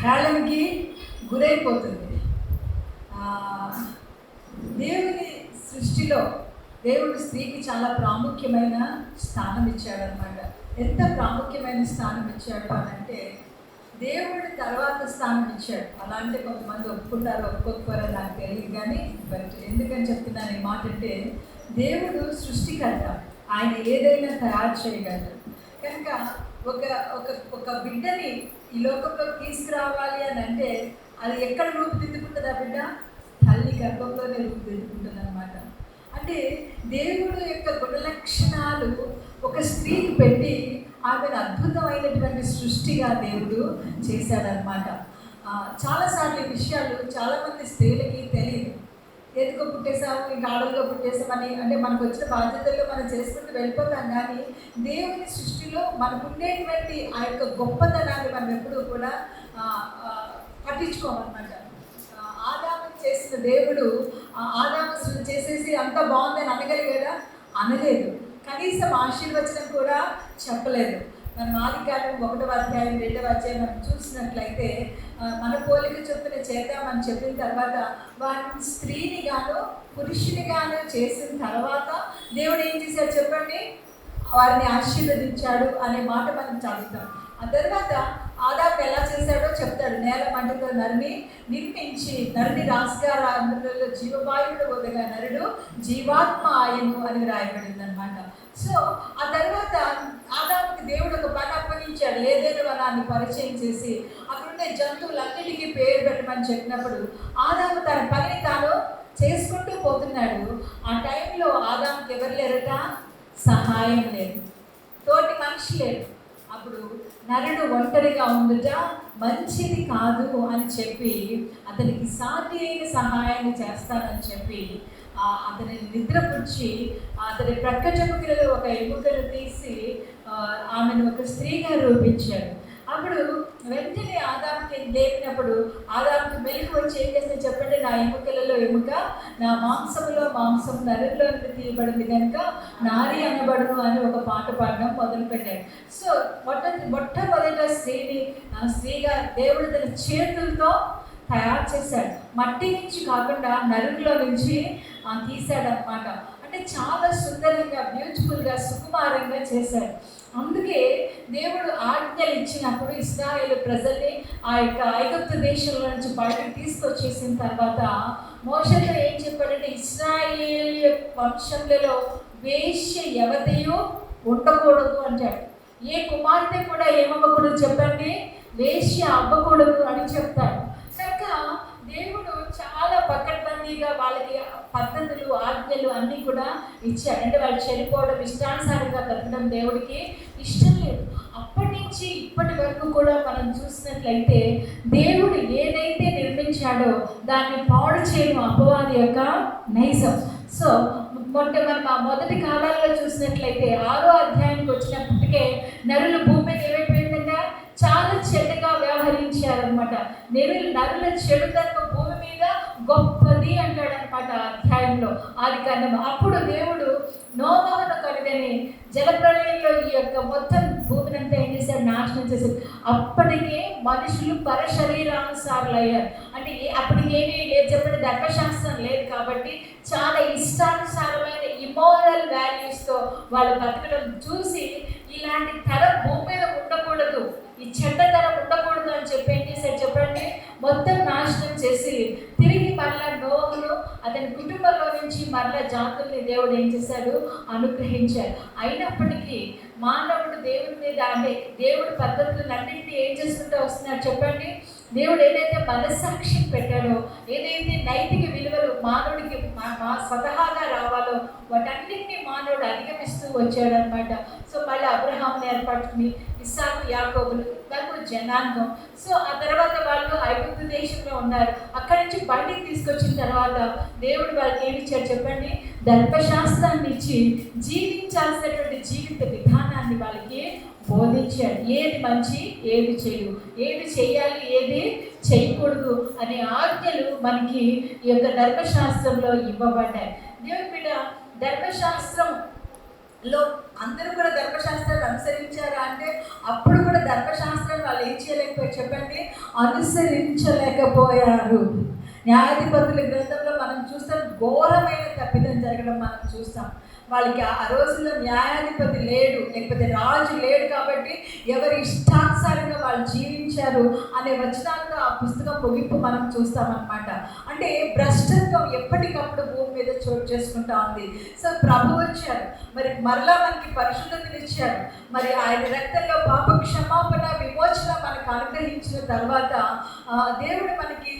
హేళనకి గురైపోతుంది. దేవుని సృష్టిలో దేవుడు స్త్రీకి చాలా ప్రాముఖ్యమైన స్థానం ఇచ్చాడనమాట. ఎంత ప్రాముఖ్యమైన స్థానం ఇచ్చాడు అని అంటే, దేవుడు తర్వాత స్థానం ఇచ్చాడు. అలా అంటే కొంతమంది ఒప్పుకుంటారో ఒప్పుకోకపోరో నాకు తెలియదు, కానీ బట్ ఎందుకని చెప్తున్నాను ఈ మాట అంటే, దేవుడు సృష్టికర్త, ఆయన ఏదైనా తయారు చేయగలరు. కనుక ఒక ఒక ఒక బిడ్డని ఈ లోకంలోకి తీసుకురావాలి అని అంటే అది ఎక్కడ రూపుదిద్దుకుంటుంది? ఆ బిడ్డ తల్లి గర్భంలోనే రూపుదిద్దుకుంటుంది అనమాట. అంటే దేవుడు యొక్క గుణలక్షణాలు ఒక స్త్రీకి పెట్టి ఆమెను అద్భుతమైనటువంటి సృష్టిగా దేవుడు చేశాడనమాట. చాలాసార్లు ఈ విషయాలు చాలామంది స్త్రీలకి తెలియదు. ఎందుకో పుట్టేసాము, ఇంకా ఆడల్లో పుట్టేసామని అంటే మనకు వచ్చిన బాధ్యతల్లో మనం చేసుకుంటూ వెళ్ళిపోతాం. కానీ దేవుని సృష్టిలో మనకు ఉండేటువంటి ఆ యొక్క గొప్పతనాన్ని మనం ఎప్పుడూ కూడా పట్టించుకోమన్నమాట. ఆదాము చేసిన దేవుడు ఆదాము చేసేసి అంత బాగుందని అనగలిగాడా? అనలేదు. కనీసం ఆశీర్వచనం కూడా చెప్పలేదు. మనం ఆదికాండం 1వ అధ్యాయం 2వ అధ్యాయం మనం చూసినట్లయితే, మన పోలిక చొప్పున చేద్దామని చెప్పిన తర్వాత వారిని స్త్రీని గాను పురుషుని గాను చేసిన తర్వాత దేవుడు ఏం చేశాడు చెప్పండి? వారిని ఆశీర్వదించాడు అనే మాట మనం చదువుతాం. ఆ తర్వాత ఆదాము ఎలా చేశాడో చెప్తాడు. నేల మంటతో నరిని నిర్మించి నరుని రాసుగా అందులో జీవవాయువుడు వదగా నరుడు జీవాత్మ ఆయను అని రాయబడింది అనమాట. సో ఆ తర్వాత ఆదాముకి దేవుడు ఒక పని అప్పగించాడు. ఏదైనా వనాన్ని పరిచయం చేసి అక్కడుండే జంతువులన్నిటికీ పేరు పెట్టమని చెప్పినప్పుడు ఆదాము తన పని తాను చేసుకుంటూ పోతున్నాడు. ఆ టైంలో ఆదాముకి ఎవరు లేరట? సహాయం లేదు, తోటి మనిషి లేదు. అప్పుడు నరుడు ఒంటరిగా ఉండుట మంచిది కాదు అని చెప్పి అతనికి సాటి అయిన సహాయాన్ని చేస్తానని చెప్పి అతని నిద్రపుచ్చి అతని ప్రక్క చెముకలలో ఒక ఎముకను తీసి ఆమెను ఒక స్త్రీగా రూపించాడు. అప్పుడు వెంటనే ఆదాముకి లేపినప్పుడు ఆదాముకి మెలకు వచ్చి ఏం చేస్తే చెప్పండి? నా ఎముకలలో ఎముక, నా మాంసములో మాంసం నరుల్లో తీయబడింది కనుక నారి అనబడును అని ఒక పాట పాడడం మొదలుపెట్టాడు. సో మొట్టమొదట స్త్రీగా దేవుడు తన చేతులతో తయారు చేశాడు. మట్టి నుంచి కాకుండా నరుల్లో నుంచి తీశాడనమాట. అంటే చాలా సుందరంగా, బ్యూటిఫుల్గా, సుకుమారంగా చేశాడు. అందుకే దేవుడు ఆజ్ఞలు ఇచ్చినప్పుడు ఇశ్రాయేలు ప్రజల్ని ఆ యొక్క ఐగుప్తు దేశంలో నుంచి బయటకు తీసుకొచ్చేసిన తర్వాత మోషేతో ఏం చెప్పాడంటే, ఇశ్రాయేలు వంశంలో వేశ్య ఎవతయో ఉండకూడదు అంటాడు. ఏ కుమార్తె కూడా ఏమవ్వకూడదు చెప్పండి? వేశ్య అవ్వకూడదు అని చెప్తాడు. కనుక దేవుడు చాలా పకడ్బందీగా వాళ్ళకి పద్ధతులు, ఆజ్ఞలు అన్నీ కూడా ఇచ్చాడు. అంటే వాళ్ళు చెడిపోవడం, ఇష్టానుసారంగా బ్రతకడం దేవుడికి ఇష్టం లేదు. అప్పటి నుంచి ఇప్పటి వరకు కూడా మనం చూసినట్లయితే దేవుడు ఏదైతే నిర్మించాడో దాన్ని పాడు చేయడం అపవాది యొక్క నైజం. సో మనం ఆ మొదటి కాలాల్లో చూసినట్లయితే 6వ అధ్యాయానికి వచ్చినప్పటికే నరులు భూమి మీద ఏమైపోయిందంటే చాలా చెడ్డగా వ్యవహరించారనమాట. నరుల చెడుతనం భూమి మీద గొప్పది అంటాడనమాట అధ్యాయంలో ఆదికాండం. అప్పుడు దేవుడు నోవహును కనుగొని జలప్రళయంలో ఈ యొక్క మొత్తం భూమిని అంతా ఏం చేశాడు? నాశనం చేశాడు. అప్పటికే మనుషులు పరశరీరానుసారులు అయ్యారు. అంటే అప్పటికి ఏమీ లేదు చెప్పండి, ధర్మశాస్త్రం లేదు కాబట్టి చాలా ఇష్టానుసారమైన ఇమోరల్ వాల్యూస్తో వాళ్ళు బతకడం చూసి ఇలాంటి తరం భూమి మీద ఉండకూడదు, ఈ చెడ్డ తరం ఉండకూడదు అని చెప్పి ఏం చేశారు చెప్పండి? మొత్తం నాశనం చేసి తిరిగి మరలా నోహును అతని కుటుంబంలో నుంచి మరలా జాతుల్ని దేవుడు ఏం చేశాడు? అనుగ్రహించాడు. అయినప్పటికీ మానవుడు దేవుడి మీద అంటే దేవుడి పద్ధతులను అన్నింటినీ ఏం చేసుకుంటూ వస్తున్నాడు చెప్పండి? దేవుడు ఏదైతే మనస్సాక్షిని పెట్టాడో, ఏదైతే నైతిక విలువలు మానవుడికి స్వతహాగా రావాలో వాటన్నింటినీ మానవుడు అధిగమిస్తూ వచ్చాడు అనమాట. సో మళ్ళీ అబ్రహాముని ఏర్పడుతుంది, ఇస్సాకు, యాకోబులు నాకు జనాంగం. సో ఆ తర్వాత వాళ్ళు ఐగుప్తు దేశంలో ఉన్నారు. అక్కడి నుంచి బయటికి తీసుకొచ్చిన తర్వాత దేవుడు వాళ్ళకి ఏమి ఇచ్చాడు చెప్పండి? ధర్మశాస్త్రాన్ని ఇచ్చి జీవించాల్సినటువంటి జీవిత విధానాన్ని వాళ్ళకి బోధించాడు. ఏది మంచి, ఏది చెడు, ఏది చేయాలి, ఏది చేయకూడదు అనే ఆజ్ఞలు మనకి ఈ యొక్క ధర్మశాస్త్రంలో ఇవ్వబడ్డాయి. దేవుని బిడ్డ ధర్మశాస్త్రం లో అందరూ కూడా ధర్మశాస్త్రాన్ని అనుసరించారా అంటే అప్పుడు కూడా ధర్మశాస్త్రాన్ని వాళ్ళు ఏం చేయలేకపోయారు చెప్పండి, అనుసరించలేకపోయారు. న్యాయాధిపతుల గ్రంథంలో మనం చూస్తాం, ఘోరమైన తప్పిదం జరగడం మనం చూస్తాం. వాళ్ళకి ఆ రోజుల్లో న్యాయాధిపతి లేడు, లేకపోతే రాజు లేడు, కాబట్టి ఎవరి ఇష్టానుసారంగా వాళ్ళు జీవించారు అనే వచనాలతో ఆ పుస్తకం ముగింపు మనం చూస్తామన్నమాట. అంటే భ్రష్టత్వం ఎప్పటికప్పుడు భూమి మీద చోటు చేసుకుంటా ఉంది. సో ప్రభు వచ్చారు, మరి మరలా మనకి పరిశుద్ధతనిచ్చారు, మరి ఆయన రక్తంలో పాప క్షమాపణ విమోచన మనకు అనుగ్రహించిన తర్వాత దేవుడు మనకి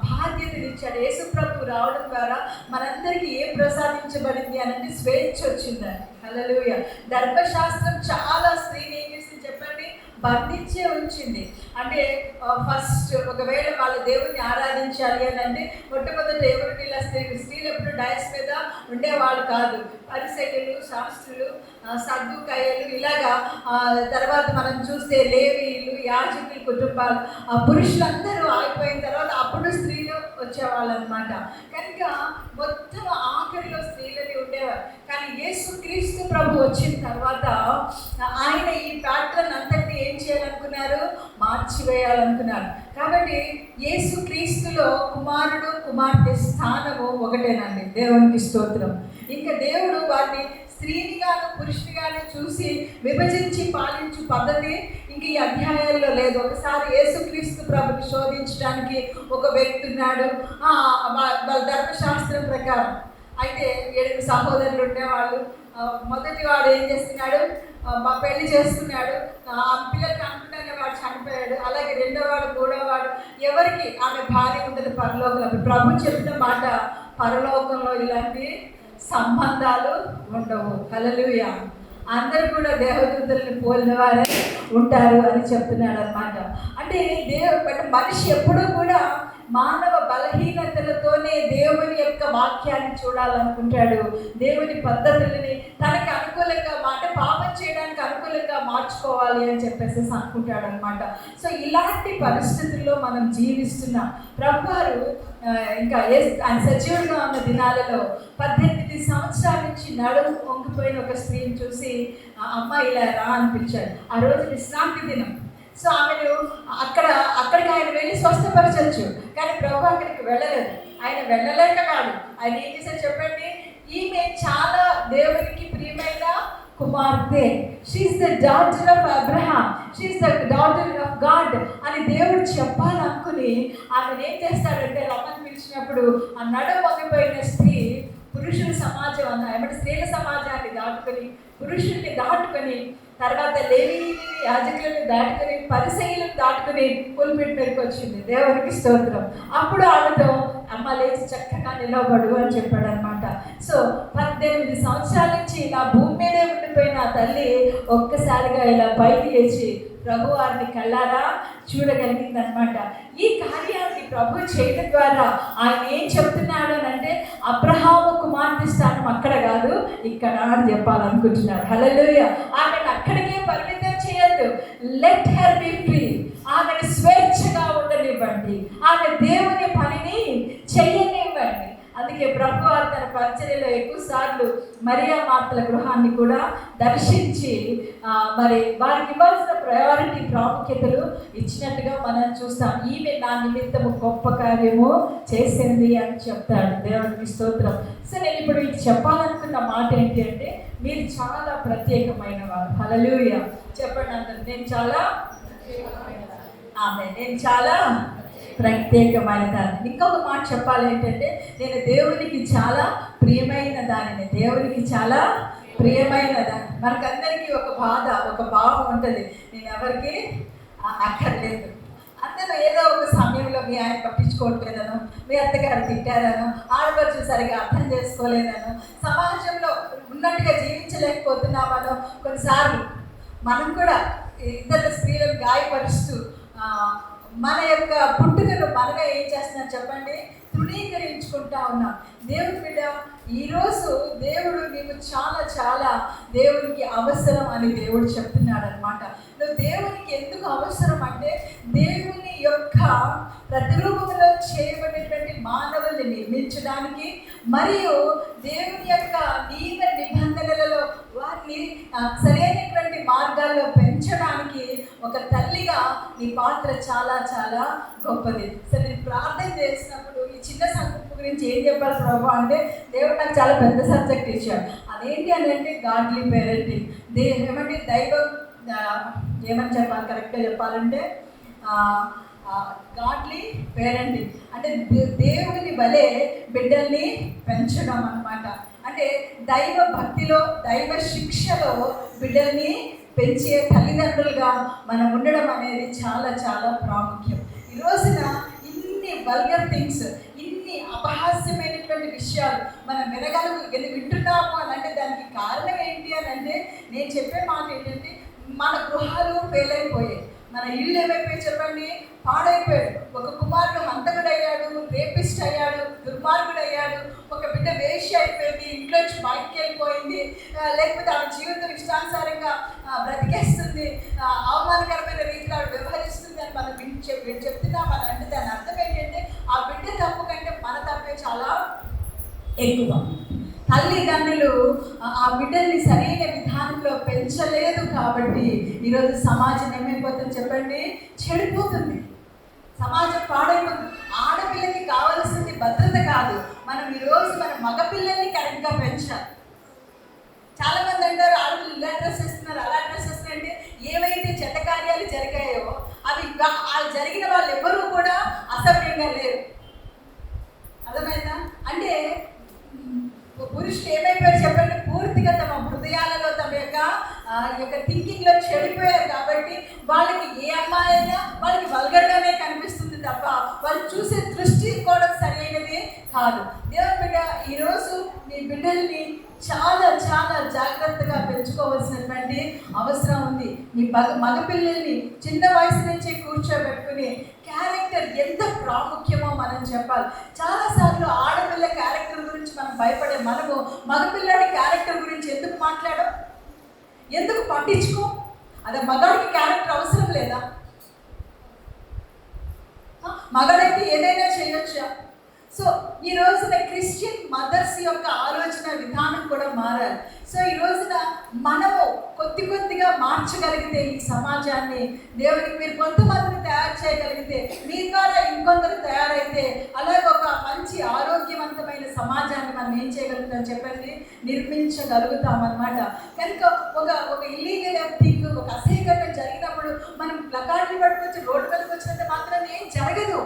బాధ్యతనిచ్చాడు. యేసు ప్రభు రావడం ద్వారా మనందరికీ ఏం ప్రసాదించబడింది అనంటే స్వేచ్ఛ వచ్చిందండి. హల్లెలూయా. ధర్మశాస్త్రం చాలా స్త్రీని ఏం చేసింది చెప్పండి, బంధించే ఉంచింది. అంటే ఫస్ట్ ఒకవేళ వాళ్ళ దేవుడిని ఆరాధించాలి అని అంటే మొట్టమొదటి ఎవరికి ఇలా స్త్రీలు ఎప్పుడు డయస్ మీద ఉండేవాళ్ళు కాదు. పరిసయ్యులు, శాస్త్రులు, సద్దుకాయలు, ఇలాగా తర్వాత మనం చూస్తే లేవీయులు, యాజకుల కుటుంబాలు, పురుషులందరూ ఆగిపోయిన తర్వాత అప్పుడు స్త్రీలు వచ్చేవాళ్ళు అనమాట. కనుక మొత్తం ఆఖరిలో స్త్రీలని ఉండేవారు. కానీ యేసుక్రీస్తు ప్రభు వచ్చిన తర్వాత ఆయన ఈ ప్యాటర్న్ అంతటినీ ఏం చేయాలనుకున్నారు, మార్చివేయాలనుకున్నారు. కాబట్టి యేసుక్రీస్తులో కుమారుడు కుమార్తె స్థానము ఒకటేనండి. దేవునికి స్తోత్రం. ఇంకా దేవుడు వారిని స్త్రీని గాను పురుషుని గాను చూసి విభజించి పాలించు పద్ధతి ఇంక ఈ అధ్యాయాల్లో లేదు. ఒకసారి యేసుక్రీస్తు ప్రభుని శోధించడానికి ఒక వ్యక్తి ఉన్నాడు. వాళ్ళ ధర్మశాస్త్రం ప్రకారం అయితే 7 సహోదరులు ఉండేవాళ్ళు. మొదటి వాడు ఏం చేస్తున్నాడు, పెళ్లి చేసుకున్నాడు, ఆ పిల్లలకి అనుకుంటానే వాడు చనిపోయాడు. అలాగే 2వ వాడు, 3వ వాడు, ఎవరికి ఆమె భార్య ఉండదు పరలోకంలో. ప్రభు చెప్పిన మాట, పరలోకంలో ఇలాంటి సంబంధాలు ఉండవు. హల్లెలూయా. అందరూ కూడా దేవదూతల్ని పోలిన వారే ఉంటారు అని చెప్తున్నాడు అనమాట. అంటే మనిషి ఎప్పుడూ కూడా మానవ బలహీనతలతోనే దేవుని యొక్క వాక్యాన్ని చూడాలనుకుంటాడు. దేవుని పద్ధతులని తనకి అనుకూలంగా పాపం చేయడానికి అనుకూలంగా మార్చుకోవాలి అని చెప్పేసి అనుకుంటాడు అనమాట. సో ఇలాంటి పరిస్థితుల్లో మనం జీవిస్తున్నాం. ప్రభువారు ఇంకా ఆయన సజీవుడుగా ఉన్న దినాలలో 18 సంవత్సరాల నుంచి నడుము వంగిపోయిన ఒక స్త్రీని చూసి అమ్మాయి ఇలా రా అని పిలిచాడు. ఆ రోజు విశ్రాంతి దినం. సో ఆమెను అక్కడికి ఆయన వెళ్ళి స్వస్థపరచవచ్చు, కానీ ప్రభు అక్కడికి వెళ్ళలేదు. ఆయన వెళ్ళలేక కాదు, ఆయన ఏం చేశారు చెప్పండి, ఈమె చాలా దేవునికి ప్రియమైన కుమార్తె, she's the daughter of Abraham, she's the daughter of God అని దేవుడు చెప్పాలనుకుని ఆమెను ఏం చేస్తాడంటే రమ్మని పిలిచినప్పుడు ఆ నడుము వంగిపోయిన స్త్రీ పురుషుల సమాజం ఏమంటే స్త్రీల సమాజాన్ని దాటుకొని, పురుషుల్ని దాటుకొని, తర్వాత లేవీయులని, యాజకులను దాటుకొని, పరిసయ్యులను దాటుకొని పుల్పిట్ మీదకి వచ్చింది. దేవునికి స్తోత్రం. అప్పుడు ఆమెతో అమ్మ లేచి చక్కగా నిలబడు అని చెప్పాడు అనమాట. సో 18 సంవత్సరాల నుంచి ఇలా భూమి మీదే ఉండిపోయిన ఆ తల్లి ఒక్కసారిగా ఇలా పైకి లేచి ప్రభు వారిని కళ్ళారా చూడగలిగింది అనమాట. ఈ కార్యాన్ని ప్రభు చేయడం ద్వారా ఆయన ఏం చెప్తున్నాడు అని అంటే అబ్రహాము కుమార్తె స్థానం అక్కడ కాదు ఇక్కడ అని చెప్పాలనుకుంటున్నారు. హల్లెలూయా. ఆమెను అక్కడికే పరిమితం చేయొద్దు. Let her be free. ఆమెను స్వేచ్ఛగా ఉండనివ్వండి, ఆమె దేవుని పనిని చెయ్యనివ్వండి. అందుకే ప్రభు వారు తన పరిచర్యలో ఎక్కువ సార్లు మరియా మార్తల గృహాన్ని కూడా దర్శించి మరి వారికి ఇవ్వాల్సిన ప్రయారిటీ ప్రాముఖ్యతలు ఇచ్చినట్టుగా మనం చూస్తాం. ఈమె నా నిమిత్తము గొప్ప కార్యము చేసింది అని చెప్తాడు. దేవునికి స్తోత్రం. సో నేను ఇప్పుడు మీకు చెప్పాలనుకున్న మాట ఏంటి అంటే, మీరు చాలా ప్రత్యేకమైన వారు. హల్లెలూయా చెప్పండి అందరూ. నేను చాలా ప్రత్యేకమైన దాన్ని. ఇంకొక మాట చెప్పాలి ఏంటంటే, నేను దేవునికి చాలా ప్రియమైన దానిని. దేవునికి చాలా ప్రియమైన దాన్ని. మనకందరికీ ఒక బాధ, ఒక భావం ఉంటుంది, నేను ఎవరికి అక్కర్లేదు. అందరూ ఏదో ఒక సమయంలో మీ ఆయన పట్టించుకోవట్లేదనో, మీ అత్తగారు తిట్టారనో, ఆడవచ్చు సరిగా అర్థం చేసుకోలేదనో, సమాజంలో ఉన్నట్టుగా జీవించలేకపోతున్నామనో, కొన్నిసార్లు మనం కూడా ఇతరుల స్త్రీలను గాయపరుస్తూ మన యొక్క పుట్టుకను మనగా ఏం చేస్తున్నాం చెప్పండి, తృణీకరించుకుంటా ఉన్నాం. దేవుని బిడ్డ, ఈరోజు దేవుడు నీకు చాలా చాలా దేవునికి అవసరం అని దేవుడు చెప్తున్నాడు అనమాట. నువ్వు దేవునికి ఎందుకు అవసరం అంటే, దేవుని యొక్క ప్రతిరూపంలో చేయబడినటువంటి మానవుల్ని నిర్మించడానికి మరియు దేవుని యొక్క నియమ నిబంధనలలో వారిని సరైనటువంటి మార్గాల్లో పెంచడానికి ఒక తల్లిగా నీ పాత్ర చాలా చాలా గొప్పది. సరే, నేను ప్రార్థన చేసినప్పుడు ఈ చిన్న సంఘం గురించి ఏం చెప్పాలి ప్రభు అంటే, దేవుడు నాకు చాలా పెద్ద సబ్జెక్ట్ ఇచ్చాడు. అదేంటి అని అంటే గాడ్లీ పేరెంటింగ్. ఏమంటే దైవం ఏమని చెప్పాలి, కరెక్ట్గా చెప్పాలంటే గాడ్లీ పేరెంటింగ్ అంటే దేవుని వలె బిడ్డల్ని పెంచడం అన్నమాట. అంటే దైవ భక్తిలో, దైవ శిక్షలో బిడ్డల్ని పెంచే తల్లిదండ్రులుగా మనం ఉండడం అనేది చాలా చాలా ప్రాముఖ్యం. ఈ రోజున ఇన్ని వల్గర్ థింగ్స్, ఇన్ని అపహాస్యమైనటువంటి విషయాలు మనం వింటున్నాము అని అంటే దానికి కారణం ఏంటి అని అంటే, నేను చెప్పే మాట ఏంటంటే, మన గృహాలు ఫెయిల్ అయిపోయాయి, మన ఇల్లు ఏమైపోయి చెప్పండి, పాడైపోయాడు. ఒక కుమారుడు హంతకుడు అయ్యాడు, రేపిస్ట్ అయ్యాడు, దుర్మార్గుడు అయ్యాడు. ఒక బిడ్డ వేశ్య అయిపోయింది, ఇంట్లోంచి బయటికి వెళ్ళిపోయింది, లేకపోతే ఆమె జీవితం ఇష్టానుసారంగా బ్రతికేస్తుంది, అవమానకరమైన రీతిలో వ్యవహరిస్తుంది అని మనం చెప్తున్నాం అని అంటే దాని అర్థం ఏంటంటే, ఆ బిడ్డ తప్పు కంటే మన తప్పే చాలా ఎక్కువ. తల్లిదండ్రులు ఆ బిడ్డల్ని సరైన విధానంలో పెంచలేదు కాబట్టి ఈరోజు సమాజం ఏమైపోతుంది చెప్పండి, చెడిపోతుంది, సమాజం పాడైపోతుంది. ఆడపిల్లకి కావాల్సింది భద్రత కాదు, మనం ఈరోజు మన మగపిల్లల్ని కరెక్ట్గా పెంచాలి. చాలామంది అంటారు ఆడపిల్లలు ఇలా డ్రెస్ వేస్తున్నారు, అలా డ్రెస్ వేస్తున్నారు అంటే, ఏవైతే చెడ్డ కార్యాలు జరిగాయో అవి జరిగిన వాళ్ళు ఎవరూ కూడా అసభ్యంగా లేరు. అర్థమైందా? అంటే పురుషులు ఏమైపోయారు చెప్పండి, పూర్తిగా తమ హృదయాలలో తమ యొక్క థింకింగ్లో చెడిపోయారు కాబట్టి వాళ్ళకి ఏ అమ్మాయి అయినా వాళ్ళకి వల్గర్గానే కనిపిస్తుంది తప్ప వాళ్ళు చూసే దృష్టి కూడా సరైనది కాదు. దేవుని బిడ్డ, ఈరోజు నీ బిడ్డల్ని చాలా చాలా జాగ్రత్తగా పెంచుకోవాల్సినటువంటి అవసరం ఉంది. నీ మగపిల్లల్ని చిన్న వయసు నుంచే కూర్చోబెట్టుకుని క్యారెక్టర్ ఎంత ప్రాముఖ్యమో మనం చెప్పాలి. చాలాసార్లు ఆడపిల్ల క్యారెక్టర్ గురించి మనం భయపడే మనము మగపిల్లాడి క్యారెక్టర్ గురించి ఎందుకు మాట్లాడం, ఎందుకు పట్టించుకో? అదే మగాడికి క్యారెక్టర్ అవసరం లేదా? మగాడైతే ఏదైనా చేయొచ్చా? సో ఈ రోజున క్రిస్టియన్ మదర్స్ యొక్క ఆలోచన విధానం కూడా మారాలి. సో ఈ రోజున మనము కొద్దిగా మార్చగలిగితే ఈ సమాజాన్ని, దేవునికి మీరు కొంతమందిని తయారు చేయగలిగితే, మీ ద్వారా ఇంకొందరు తయారైతే, అలాగే ఒక మంచి ఆరోగ్యవంతమైన సమాజాన్ని మనం ఏం చేయగలుగుతాం చెప్పండి, నిర్మించగలుగుతాం అన్నమాట. కనుక ఒక ఇల్లీగల్ థింగ్, ఒక అసహ్యకరణ జరిగినప్పుడు మనం ప్లకార్డులు పట్టుకొచ్చి రోడ్డు మీదకి వచ్చినంత మాత్రం ఏం జరగదు.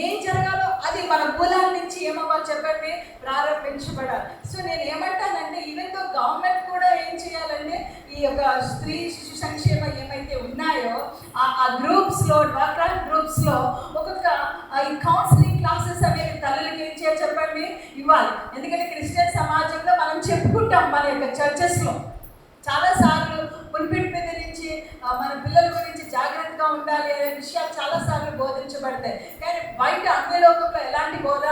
ఏం జరగాలో అది మన మూలాల నుంచి ఏమవ్వాలి చెప్పండి, ప్రారంభించబడాలి. సో నేను ఏమంటానంటే, ఈవెన్ దో గవర్నమెంట్ కూడా ఏం చేయాలంటే, ఈ యొక్క స్త్రీ శిశు సంక్షేమ ఏమైతే ఉన్నాయో ఆ గ్రూప్స్లో, డ్వాక్రా గ్రూప్స్లో ఒక్కొక్క ఈ కౌన్సిలింగ్ క్లాసెస్ అనేవి తల్లులకి ఏం చేయాలి చెప్పండి, ఇవ్వాలి. ఎందుకంటే క్రిస్టియన్ సమాజంలో మనం చెప్పుకుంటాం, మన యొక్క చర్చెస్లో చాలాసార్లు పుల్పిట్ మీద నుంచి మన పిల్లల గురించి జాగ్రత్తగా ఉండాలి అనే విషయాలు చాలాసార్లు బోధించబడతాయి. కానీ బయట అన్ని లోకంలో ఎలాంటి బోధ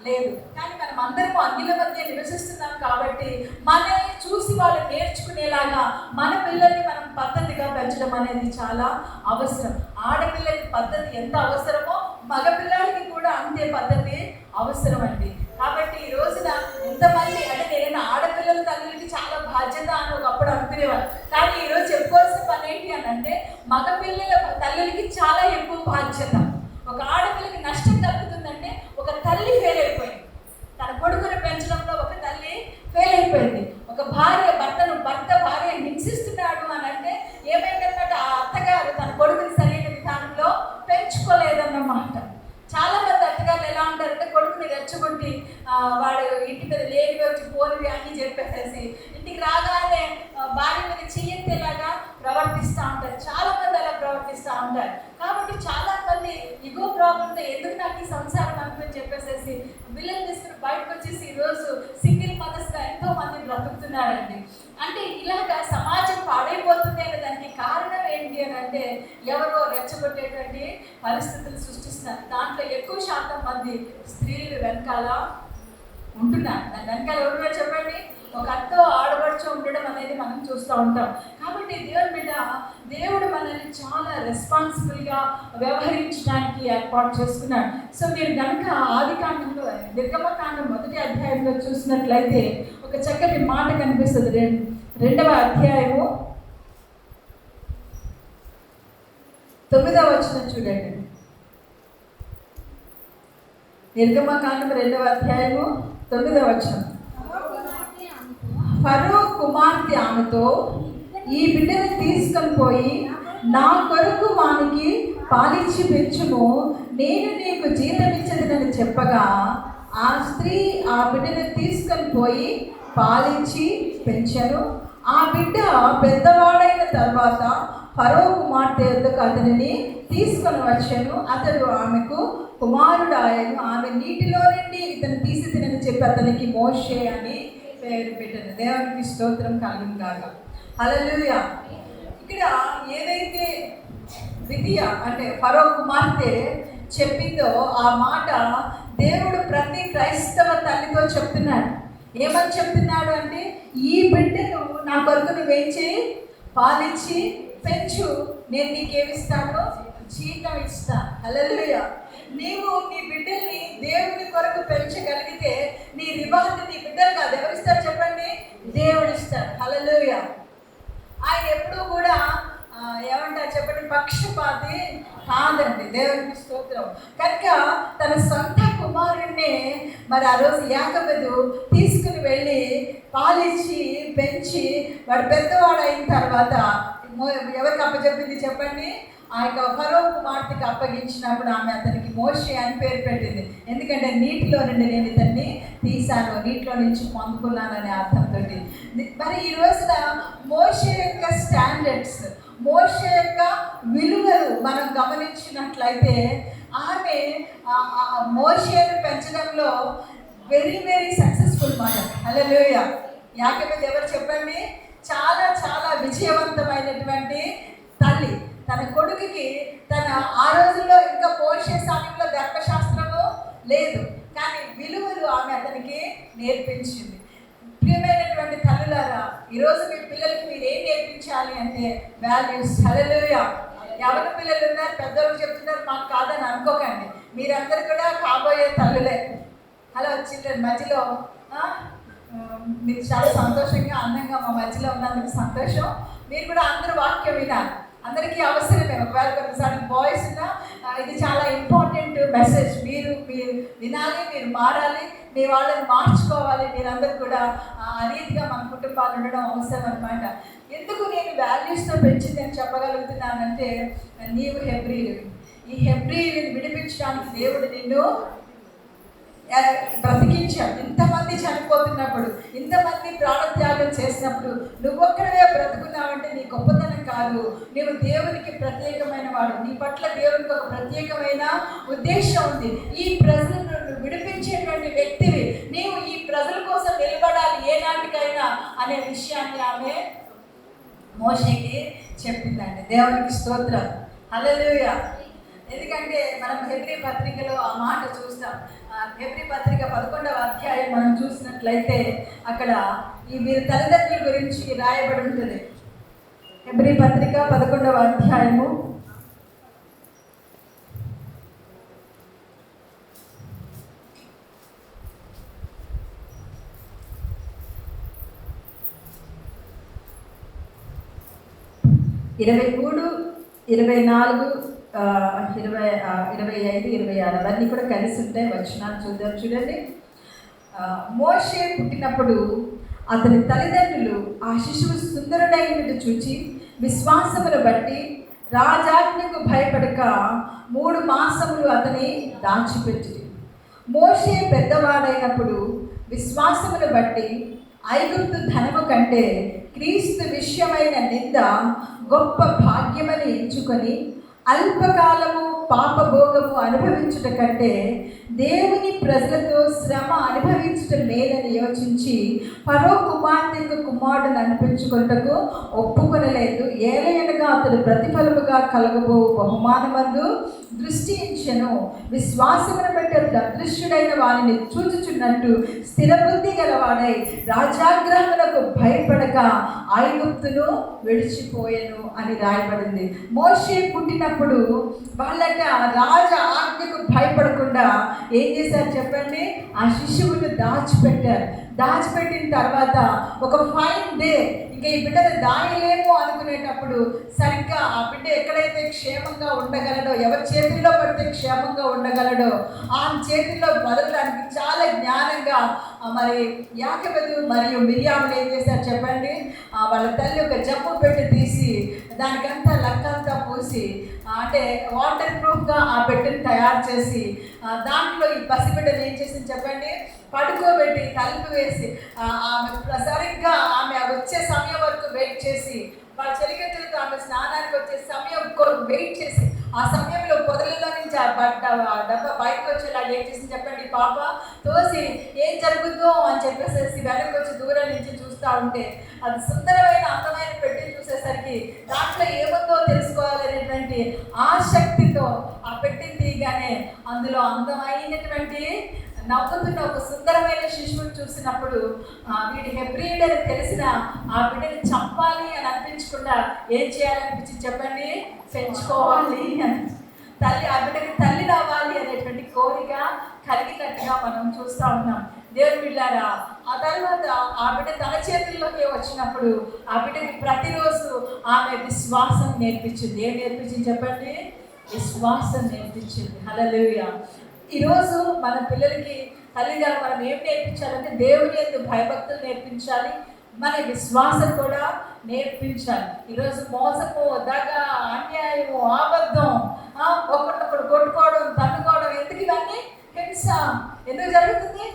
లేదు. కానీ మనం అందరము అన్నిల మధ్య నివసిస్తున్నాం కాబట్టి మనల్ని చూసి వాళ్ళు నేర్చుకునేలాగా మన పిల్లల్ని మనం పద్ధతిగా పెంచడం అనేది చాలా అవసరం. ఆడపిల్లకి పద్ధతి ఎంత అవసరమో మగపిల్లలకి కూడా అంతే పద్ధతి అవసరం అండి. కాబట్టి ఈ రోజున ఎంతమంది అంటే, నేను ఆడపిల్లల తల్లికి చాలా బాధ్యత అని ఒకప్పుడు అనుకునేవారు. కానీ ఈరోజు చెప్పుకోవాల్సిన పని ఏంటి అని అంటే, మగపిల్లల తల్లికి చాలా ఎక్కువ బాధ్యత. ఒక ఆడపిల్లకి నష్టం కలుగుతుందంటే ఒక తల్లి ఫెయిల్ అయిపోయింది, తన కొడుకుని పెంచడంలో ఒక తల్లి ఫెయిల్ అయిపోయింది. ఒక భర్త భార్య హింసిస్తున్నాడు అని అంటే ఏమైందన్నమాట, ఆ అత్తగారు తన కొడుకుని సరైన విధానంలో పెంచుకోలేదన్నమాట. చాలా మంది అత్తగారులు ఎలా ఉంటారంటే, కొడుకుని రెచ్చగొట్టి వాడు ఇంటి మీద లేనివి వచ్చి పోనివి అని చెప్పేసేసి ఇంటికి రాగానే భార్య మీద చెయ్యెత్తేలాగా ప్రవర్తిస్తూ ఉంటారు. చాలా మంది అలా ప్రవర్తిస్తూ ఉంటారు. కాబట్టి చాలా మంది ఇగో ప్రాబ్లంతో ఎందుకు నాకు ఈ సంసారం అనుకుని చెప్పేసేసి పిల్లలు తీసుకుని బయటకు వచ్చేసి ఈరోజు సింగిల్ మదర్స్గా ఎంతో మంది బ్రతుకుతున్నారండి. అంటే ఇలాగా సమాజం పాడైపోతుంది అనే దానికి కారణం ఏంటి అని అంటే, ఎవరో రెచ్చగొట్టేటువంటి పరిస్థితులు సృష్టిస్తున్నారు. దాంట్లో ఎక్కువ శాతం మంది స్త్రీలు వెనకాల ఉంటున్నారు. దాని వెనకాల ఎవరున్నారు చెప్పండి, ఒక అత్త ఆడపడుచు ఉండడం అనేది మనం చూస్తూ ఉంటాం. కాబట్టి దేవుని బిడ్డ, దేవుడు మనల్ని చాలా రెస్పాన్సిబుల్గా వ్యవహరించడానికి ఏర్పాటు చేసుకున్నాడు. సో మీరు కనుక ఆదికాండంలో నిర్గమకాండం 1వ అధ్యాయంలో చూసినట్లయితే ఒక చక్కటి మాట కనిపిస్తుంది. 2వ అధ్యాయము 9వ వచనం చూడండి. నిర్గమకాండం 2వ అధ్యాయము 9వ వచనం. ఫరో కుమార్తె ఆమెతో, ఈ బిడ్డను తీసుకొని పోయి నా కొరకు వానికి పాలిచ్చి పెంచుము, నేను నీకు జీతం ఇచ్చదనని చెప్పగా ఆ స్త్రీ ఆ బిడ్డను తీసుకొని పోయి పాలించి పెంచాను. ఆ బిడ్డ పెద్దవాడైన తర్వాత ఫరో కుమార్తె వద్దకు అతనిని తీసుకొని వచ్చాను. అతడు ఆమెకు కుమారుడు ఆయను. ఆమె నీటిలో నుండి ఇతను తీసి తినని చెప్పి అతనికి మోషే అని పేరు పెట్టాను. దేవునికి స్తోత్రం కలుగును గాక. హల్లెలూయా. ఇక్కడ ఏదైతే విధియ అంటే ఫరో కుమార్తె చెప్పిందో ఆ మాట దేవుడు ప్రతి క్రైస్తవ తల్లితో చెప్తున్నాడు. ఏమని చెప్తున్నాడు అంటే, ఈ బిడ్డను నా కొరకు నువ్వేం చేయి, పాలిచ్చి పెంచు, నేను నీకేమిస్తాను, జీతం ఇస్తాను. హల్లెలూయా. నీవు నీ బిడ్డల్ని దేవుని కొరకు పెంచగలిగితే నీ రివార్డు నీ బిడ్డలు కాదు, ఎవరిస్తారు చెప్పండి, దేవుడు ఇస్తాడు. హల్లెలూయా. ఆయన ఎప్పుడూ కూడా ఏమంటారు చెప్పండి, పక్షపాతి కాదండి. దేవునికి స్తోత్రం. కనుక తన సొంత కుమారుణ్ణి మరి ఆ రోజు యాకోబు తీసుకుని వెళ్ళి పాలిచ్చి పెంచి వాడు పెద్దవాడు అయిన తర్వాత ఎవరికి అప్పచెప్పింది చెప్పండి, ఆ యొక్క ఫరో కుమార్తెకి అప్పగించినప్పుడు ఆమె అతనికి మోషే అని పేరు పెట్టింది. ఎందుకంటే నీటిలో నుండి నేను ఇతన్ని తీశాను, నీటిలో నుంచి పొందుకున్నాను అనే అర్థంతో. మరి ఈ రోజున మోషే యొక్క స్టాండర్డ్స్, మోషే యొక్క విలువలు మనం గమనించినట్లయితే ఆమె మోషేను పెంచడంలో వెరీ వెరీ సక్సెస్ఫుల్ మాట. హల్లెలూయా. యాకోబు ఎవరు చెప్పండి, చాలా చాలా విజయవంతమైనటువంటి తల్లి. తన కొడుకుకి తన ఆ రోజుల్లో ఇంకా పోషే సమయంలో ధర్మశాస్త్రము లేదు, కానీ విలువలు ఆమె అతనికి నేర్పించింది. ప్రియమైనటువంటి తల్లులారా, ఈరోజు మీ పిల్లలకి మీరు ఏం నేర్పించాలి అంటే వాల్యూస్. హల్లెలూయా. ఎవరి పిల్లలు ఉన్నారు, పెద్దవాళ్ళు చెప్తున్నారు మాకు కాదని అనుకోకండి. మీరందరూ కూడా కాబోయే తల్లులే. హలో చిల్డ్రన్, మధ్యలో మీరు చాలా సంతోషంగా అందంగా మా మధ్యలో ఉన్నందుకు సంతోషం. మీరు కూడా అందరూ వాక్యం వినాలి, అందరికీ అవసరమే. ఒకవేళ కొన్నిసార్లు బాయ్స్ ఉన్నా ఇది చాలా ఇంపార్టెంట్ మెసేజ్. మీరు వినాలి, మీరు మారాలి, మీ వాళ్ళని మార్చుకోవాలి. మీరందరూ కూడా ఆ రీతిగా మన కుటుంబాలు ఉండడం అవసరం అనమాట. ఎందుకు నేను వాల్యూస్తో పెంచిందని చెప్పగలుగుతున్నానంటే, నీవు హెబ్రీలు, ఈ హెబ్రీలను విడిపించడానికి దేవుడు నిన్ను బ్రతికించాడు. ఇంతమంది చనిపోతున్నప్పుడు, ఇంతమంది ప్రాణత్యాగం చేసినప్పుడు నువ్వొక్కడే బ్రతుకున్నావంటే నీ గొప్పతనం కాదు, నీవు దేవునికి ప్రత్యేకమైన వాడు. నీ పట్ల దేవునికి ఒక ప్రత్యేకమైన ఉద్దేశం ఉంది. ఈ ప్రజలను విడిపించేటువంటి వ్యక్తివి నీవు, ఈ ప్రజల కోసం నిలబడాలి ఏనాటికైనా అనే విషయాన్ని ఆమె మోషేకి చెప్పిందండి. దేవునికి స్తోత్రం. హల్లెలూయా. ఎందుకంటే మనం హెబ్రీ పత్రికలో ఆ మాట చూస్తాం. హెబ్రీ పత్రిక 11వ అధ్యాయం మనం చూసినట్లయితే అక్కడ ఈ వీరి తల్లిదండ్రుల గురించి రాయబడి ఉంటుంది. హెబ్రీ పత్రిక 11వ అధ్యాయము 23, 24, 25, 26 అవన్నీ కూడా కలిసి ఉంటాయి. వచనాలు చూద్దాం. చూడండి. మోషే పుట్టినప్పుడు అతని తల్లిదండ్రులు ఆ శిశువు సుందరుడైనట్టు చూచి విశ్వాసమును బట్టి రాజాజ్ఞకు భయపడక 3 మాసములు అతని దాచిపెట్టి, మోషే పెద్దవాడైనప్పుడు విశ్వాసమును బట్టి ఐగుప్తు ధనము కంటే క్రీస్తు విషయమైన నింద గొప్ప భాగ్యమని ఎంచుకొని అల్పకాలము పాపభోగము అనుభవించుట కంటే దేవుని ప్రజలతో శ్రమ అనుభవించుట మేలని యోచించి ఫరో కుమార్తెకు కుమారుడును అనిపించుకొనుటకు ఒప్పుకొనలేదు. ఏలయనగా అతడు ప్రతిఫలముగా కలగబో బహుమానమందు దృష్టి నిరీక్షను విశ్వాసమును బట్టి అతడు అదృశ్యుడైన వారిని చూచుచున్నట్టు స్థిరబుద్ధి గలవాడై రాజాగ్రహములకు భయపడక ఐగుప్తును విడిచిపోయెను అని రాయబడింది. మోషే పుట్టినప్పుడు వాళ్ళట రాజ ఆజ్ఞకు భయపడకుండా ఏం చేశారు చెప్పండి? ఆ శిశువును దాచిపెట్టిన తర్వాత ఒక 5 days ఇంకా ఈ బిడ్డను దాయలేము అనుకునేటప్పుడు సరిగ్గా ఆ బిడ్డ ఎక్కడైతే క్షేమంగా ఉండగలడో, ఎవరి చేతుల్లో పడితే క్షేమంగా ఉండగలడో ఆ చేతుల్లో వదలడానికి చాలా జ్ఞానంగా మరి యాకోబు మరియు మిరియాములు ఏం చేశారు చెప్పండి? వాళ్ళ తల్లి ఒక జమ్ము పెట్టి తీసి దానికంతా లక్కంతా పూసి అంటే వాటర్ ప్రూఫ్గా ఆ బిడ్డను తయారు చేసి దాంట్లో ఈ పసిబిడ్డను ఏం చేసింది చెప్పండి? పడుకోబెట్టి తలుపు వేసి ఆమె సరిగ్గా ఆమె వచ్చే సమయం వరకు వెయిట్ చేసి వాళ్ళ చెలికత్తెలతో ఆమె స్నానానికి వచ్చే సమయం వెయిట్ చేసి ఆ సమయంలో పొదలలో నుంచి ఆ డబ్బా బయటకు వచ్చేలా ఏం చేసింది చెప్పండి? పాప తోసి ఏం జరుగుతుందో అని చెప్పేసి వెనక్కి వచ్చి దూరం నుంచి చూస్తూ ఉంటే అది సుందరమైన అందమైన పెట్టిని చూసేసరికి దాంట్లో ఏముందో తెలుసుకోవాలనేటువంటి ఆసక్తితో ఆ పెట్టిని తీయగానే అందులో అందమైనటువంటి నవ్వుతున్న ఒక సుందరమైన శిశువుని చూసినప్పుడు వీడి హెబ్రీయుడని తెలిసిన ఆ బిడ్డని చంపాలి అని అనిపించకుండా ఏం చేయాలనిపించింది చెప్పండి? పెంచుకోవాలి అని తల్లి ఆ బిడ్డకి తల్లి రావాలి అనేటువంటి కోరిక కలిగినట్టుగా మనం చూస్తూ ఉన్నాం. దేవుని బిడ్డలారా, ఆ తర్వాత ఆ బిడ్డ తన చేతుల్లోకి వచ్చినప్పుడు ఆ బిడ్డకి ప్రతిరోజు ఆమె విశ్వాసం నేర్పించింది. ఏం నేర్పించింది చెప్పండి? విశ్వాసం నేర్పించింది. హల్లెలూయా. ఈరోజు మన పిల్లలకి తల్లిగా మనం ఏం నేర్పించాలంటే దేవుని యందు భయభక్తులు నేర్పించాలి, మన విశ్వాసం కూడా నేర్పించాలి. ఈరోజు మోసము, దగ, అన్యాయము, అబద్ధం, ఒకరినొకరు కొట్టుకోవడం, తన్నుకోవడం, ఎందుకు ఇవన్నీ? హింస ఎందుకు జరుగుతుంది?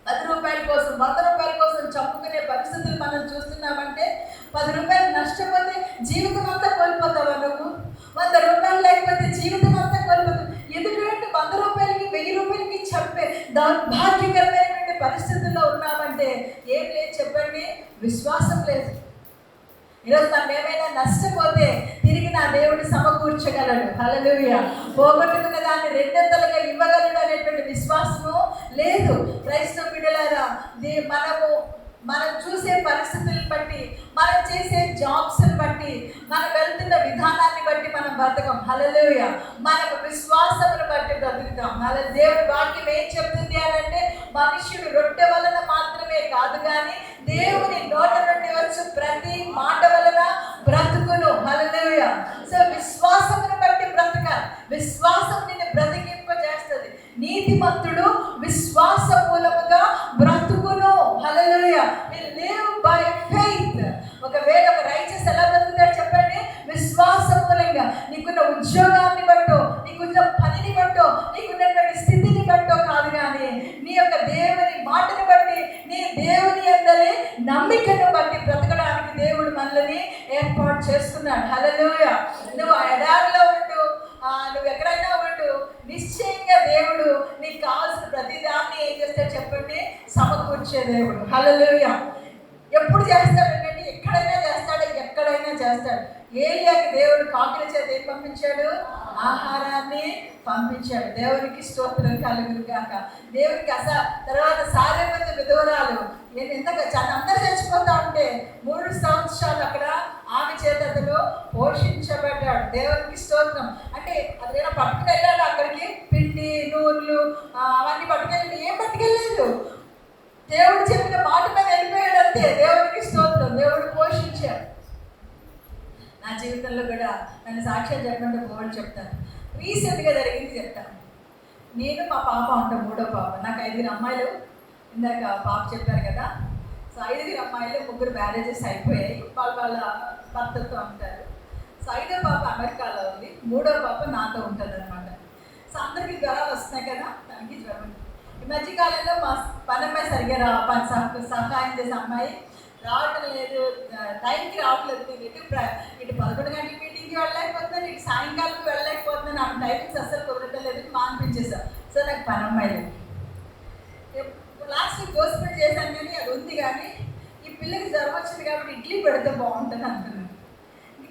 10 రూపాయల కోసం 100 రూపాయల కోసం చంపుకునే పరిస్థితులు మనం చూస్తున్నామంటే 10 రూపాయలు నష్టపోతే జీవితం అంతా కోల్పోతావా నువ్వు? 100 రూపాయలు లేకపోతే జీవితం అంతా కోల్పోతావు. ఎందుకంటే 100 రూపాయలకి 1000 రూపాయలకి చంపే దౌర్భాగ్యకరమైనటువంటి పరిస్థితుల్లో ఉన్నామంటే ఏం లేదు చెప్పండి? విశ్వాసం లేదు. ఈరోజు మనం ఏమైనా నష్టపోతే తిరిగి నా దేవుడు సమకూర్చగలడు. హల్లెలూయా. పోగొట్టుకున్న దాన్ని 200గా ఇవ్వగలడు అనేటువంటి విశ్వాసము లేదు. క్రైస్తవ బిడ్డలారా, మనం చూసే పరిస్థితులను బట్టి, మనం చేసే జాబ్స్ని బట్టి, మనం వెళ్తున్న విధానాన్ని బట్టి మనం బ్రతకం. హల్లెలూయా. మనకు విశ్వాసమును బట్టి బ్రతుకుతాం. దేవుడి వాక్యం ఏం చెప్తుంది అంటే మనుష్యుడు రొట్టె వలన మాత్రమే కాదు కానీ దేవుని నోట నుండి వచ్చు ప్రతి మాట వలన బ్రతుకును. హల్లెలూయా. సో విశ్వాసమును బట్టి బ్రతకాలి. విశ్వాసం నిన్ను బ్రతికింపజేస్తుంది. నీతిమంతుడు విశ్వాస మూలముగా బ్రతుకును. Hallelujah. Will live by faith. ఒకవేళ ఒక రైచస్ ఎలా బ్రతుకుతాడు చెప్పండి? విశ్వాస మూలంగా. నీకున్న ఉద్యోగాన్ని బట్టో, నీకున్న పనిని బట్టో, నీకున్నటువంటి స్థితిని బట్టో కాదు కానీ నీ యొక్క దేవుని మాటను బట్టి, నీ దేవుని యందలి నమ్మికను బట్టి బ్రతకడానికి దేవుడు మనల్ని ఏర్పాటు చేస్తున్నాడు. హల్లెలూయా. నువ్వు ఎడారిలో ఉండు, నువ్వు ఎక్కడైనా ఉండు, నిశ్చయంగా దేవుడు నీకు కావాల్సిన ప్రతిదాన్ని ఏం చేస్తాడు చెప్పండి? సమకూర్చే దేవుడు. హల్లెలూయా. ఎప్పుడు చేస్తాడు అంటే ఎక్కడైనా చేస్తాడు. ఏలియాకి దేవుడు కాకిల చేత ఏం పంపించాడు? ఆహారాన్ని పంపించాడు. దేవునికి స్తోత్రం కలుగును గాక. దేవునికి తర్వాత సారేపతి విధవరాలు అందరూ చచ్చిపోతా ఉంటే 3 సంవత్సరాలు అక్కడ ఆమె చేతలో పోషించబడ్డాడు. దేవునికి స్తోత్రం. అంటే అదేనా పట్టుకుని వెళ్ళాడు అక్కడికి? పిండి, నూనెలు అవన్నీ పట్టుకెళ్ళి ఏం పట్టుకెళ్ళలేదు. దేవుడు చెప్పిన మాట మీద వెళ్ళిపోయాడు అంతే. దేవునికి స్తోత్రం. దేవుడు పోషించాడు. నా జీవితంలో కూడా నన్ను సాక్ష్యం చెప్పమంటే బోర్డు చెప్తాను. రీసెంట్గా జరిగింది చెప్తాను. నేను మా పాప ఉంటాం, 3వ పాప. నాకు 5 అమ్మాయిలు. ఇందాక పాప చెప్పారు కదా. సో 5 అమ్మాయిలు, 3 మ్యారేజెస్ అయిపోయాయి. వాళ్ళ భర్తతో ఉంటారు. సో 5వ పాప అమెరికాలో ఉంది, 3వ పాప నాతో ఉంటుంది అనమాట. సో అందరికీ జ్వరాలు వస్తున్నాయి కదా, దానికి జ్వరం. ఈ మధ్యకాలంలో మా పనమ్మాయి సరిగ్గా సహాయం చేసే అమ్మాయి రావటం లేదు, టైంకి రావట్లేదు. ఇటు 11 గంటల మీటింగ్కి వెళ్ళలేకపోతున్నాను, ఇటు సాయంకాలం వెళ్ళలేకపోతున్నాను. నాకు టైమింగ్స్ అస్సలు కుదరటం లేదు, మానిపించేసాను. సో నాకు పనమ్మాయి లేదు. లాస్ట్ గోస్పెట్ చేశాను కానీ అది ఉంది. కానీ ఈ పిల్లకి జ్వరం వచ్చింది కాబట్టి ఇడ్లీ పెడితే బాగుంటుంది అనుకున్నాను.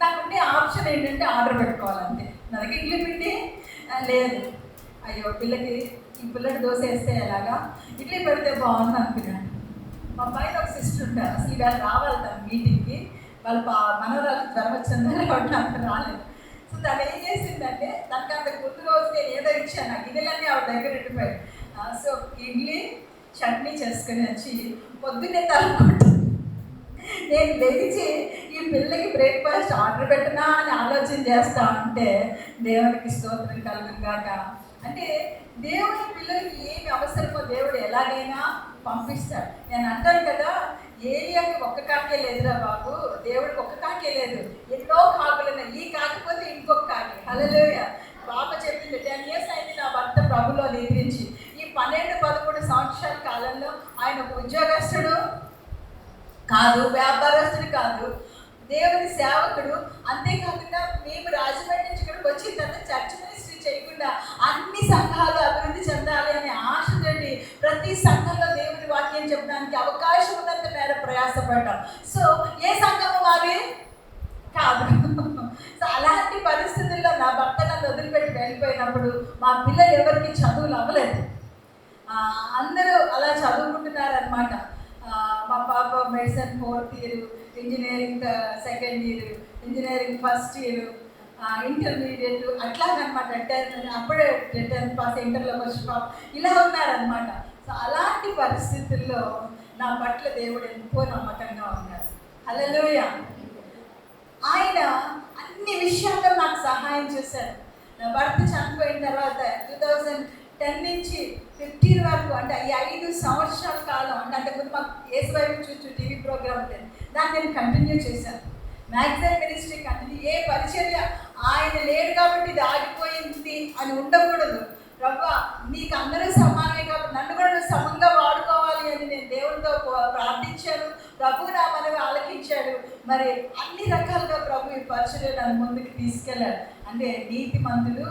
నాకుండే ఆప్షన్ ఏంటంటే ఆర్డర్ పెట్టుకోవాలంతే. నా దగ్గర ఇడ్లీ పిండి లేదు, అయ్యో పిల్లకి ఈ పిల్లకి దోశ వేస్తే ఎలాగా, ఇడ్లీ పెడితే బాగుంది అనుకున్నాను. మా పైన ఒక సిస్టర్ ఉంటారు, అసలు ఇవాళ రావాలి తన మీటింగ్కి, వాళ్ళ మనవరాలకు జ్వరం వచ్చిందని అంత రాలేదు. సో తను ఏం చేసిందంటే, దానికి అంత ముందు రోజు నేను ఏదో ఇచ్చాను, ఆ గిన్నెలన్నీ ఆవిడ దగ్గర ఉండిపోయాయి. సో ఇడ్లీ చట్నీ చేసుకుని వచ్చి పొద్దున్నే తలుపుకుంటాను. నేను లేచి ఈ పిల్లకి బ్రేక్ఫాస్ట్ ఆర్డర్ పెట్టనా అని ఆలోచన చేస్తా ఉంటే దేవునికి స్తోత్రం కలుగును గాక. అంటే దేవుని పిల్లలకి ఏమి అవసరమో దేవుడు ఎలాగైనా పంపిస్తాడు. నేను అంటాను కదా, ఏలియాకి ఒక్క కాకే లేదురా బాబు, దేవుడికి ఒక్క కాకే లేదు, ఎన్నో కాకులు ఉన్నాయి. ఈ కాకపోతే ఇంకొక కాకి. హల్లెలూయా. పాప చెప్పింది 10 years అయింది నా భర్త ప్రభులో నిద్రించి. ఈ 12-13 సంవత్సరాల కాలంలో ఆయన ఉద్యోగస్తుడు కాదు, వ్యాపారస్తుడు కాదు, దేవుని సేవకుడు. అంతేకాకుండా మేము రాజమండ్రి నుంచి ఇక్కడికి వచ్చిన తర్వాత చర్చ్ మినిస్ట్రీ చేయకుండా అన్ని సంఘాలు అభివృద్ధి చెందాలి అనే ఆశతోటి ప్రతి సంఘంలో దేవుని వాక్యం చెప్పడానికి అవకాశం ఉన్నంత మేర ప్రయాసపడ్డాం. సో ఏ సంఘము మాది కాదు. సో అలాంటి పరిస్థితుల్లో నా భర్త నన్ను వదిలిపెట్టి వెళ్ళిపోయినప్పుడు మా పిల్లలు ఎవరికి చదువులు అవ్వలేదు. అందరూ అలా చదువుకుంటున్నారనమాట. మా పాప medicine 4th year, engineering 2nd year, engineering 1st year, intermediate అట్లాగనమాట. అప్పుడే 10th పాస్, ఇంటర్లోకి వచ్చి పాప ఇలా ఉన్నారనమాట. సో అలాంటి పరిస్థితుల్లో నా పట్ల దేవుడు ఎంతో నమ్మకంగా ఉన్నారు. హల్లెలూయా. ఆయన అన్ని విషయాల్లో నాకు సహాయం చేశాడు. నా భర్త చనిపోయిన తర్వాత 2010 నుంచి 15 వరకు, అంటే ఈ 5 సంవత్సరాల కాలం, అంటే అంతకుముందు మాకు ఏసు వైపు చూచు టీవీ ప్రోగ్రామ్ ఉంటుంది, దాన్ని నేను కంటిన్యూ చేశాను. Magazine ministry continue. ఏ పరిచర్య ఆయన లేడు కాబట్టి ఇది ఆగిపోయింది అని ఉండకూడదు. ప్రభువా నీకు అందరూ సమానమే కాబట్టి నన్ను కూడా నువ్వు సమంగా వాడుకోవాలి అని నేను దేవుడితో ప్రార్థించాను. ప్రభు నా మనవి ఆలకించాడు. మరి అన్ని రకాలుగా ప్రభు ఈ పరిచర్య నన్ను ముందుకు తీసుకెళ్ళాడు. అంటే నీతిమంతులు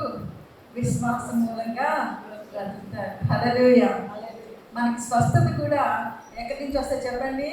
విశ్వాసం మూలంగా బ్రతుకుతారు. హల్లెలూయా. మనకి స్వస్థత కూడా ఎక్కడి నుంచి వస్తే చెప్పండి.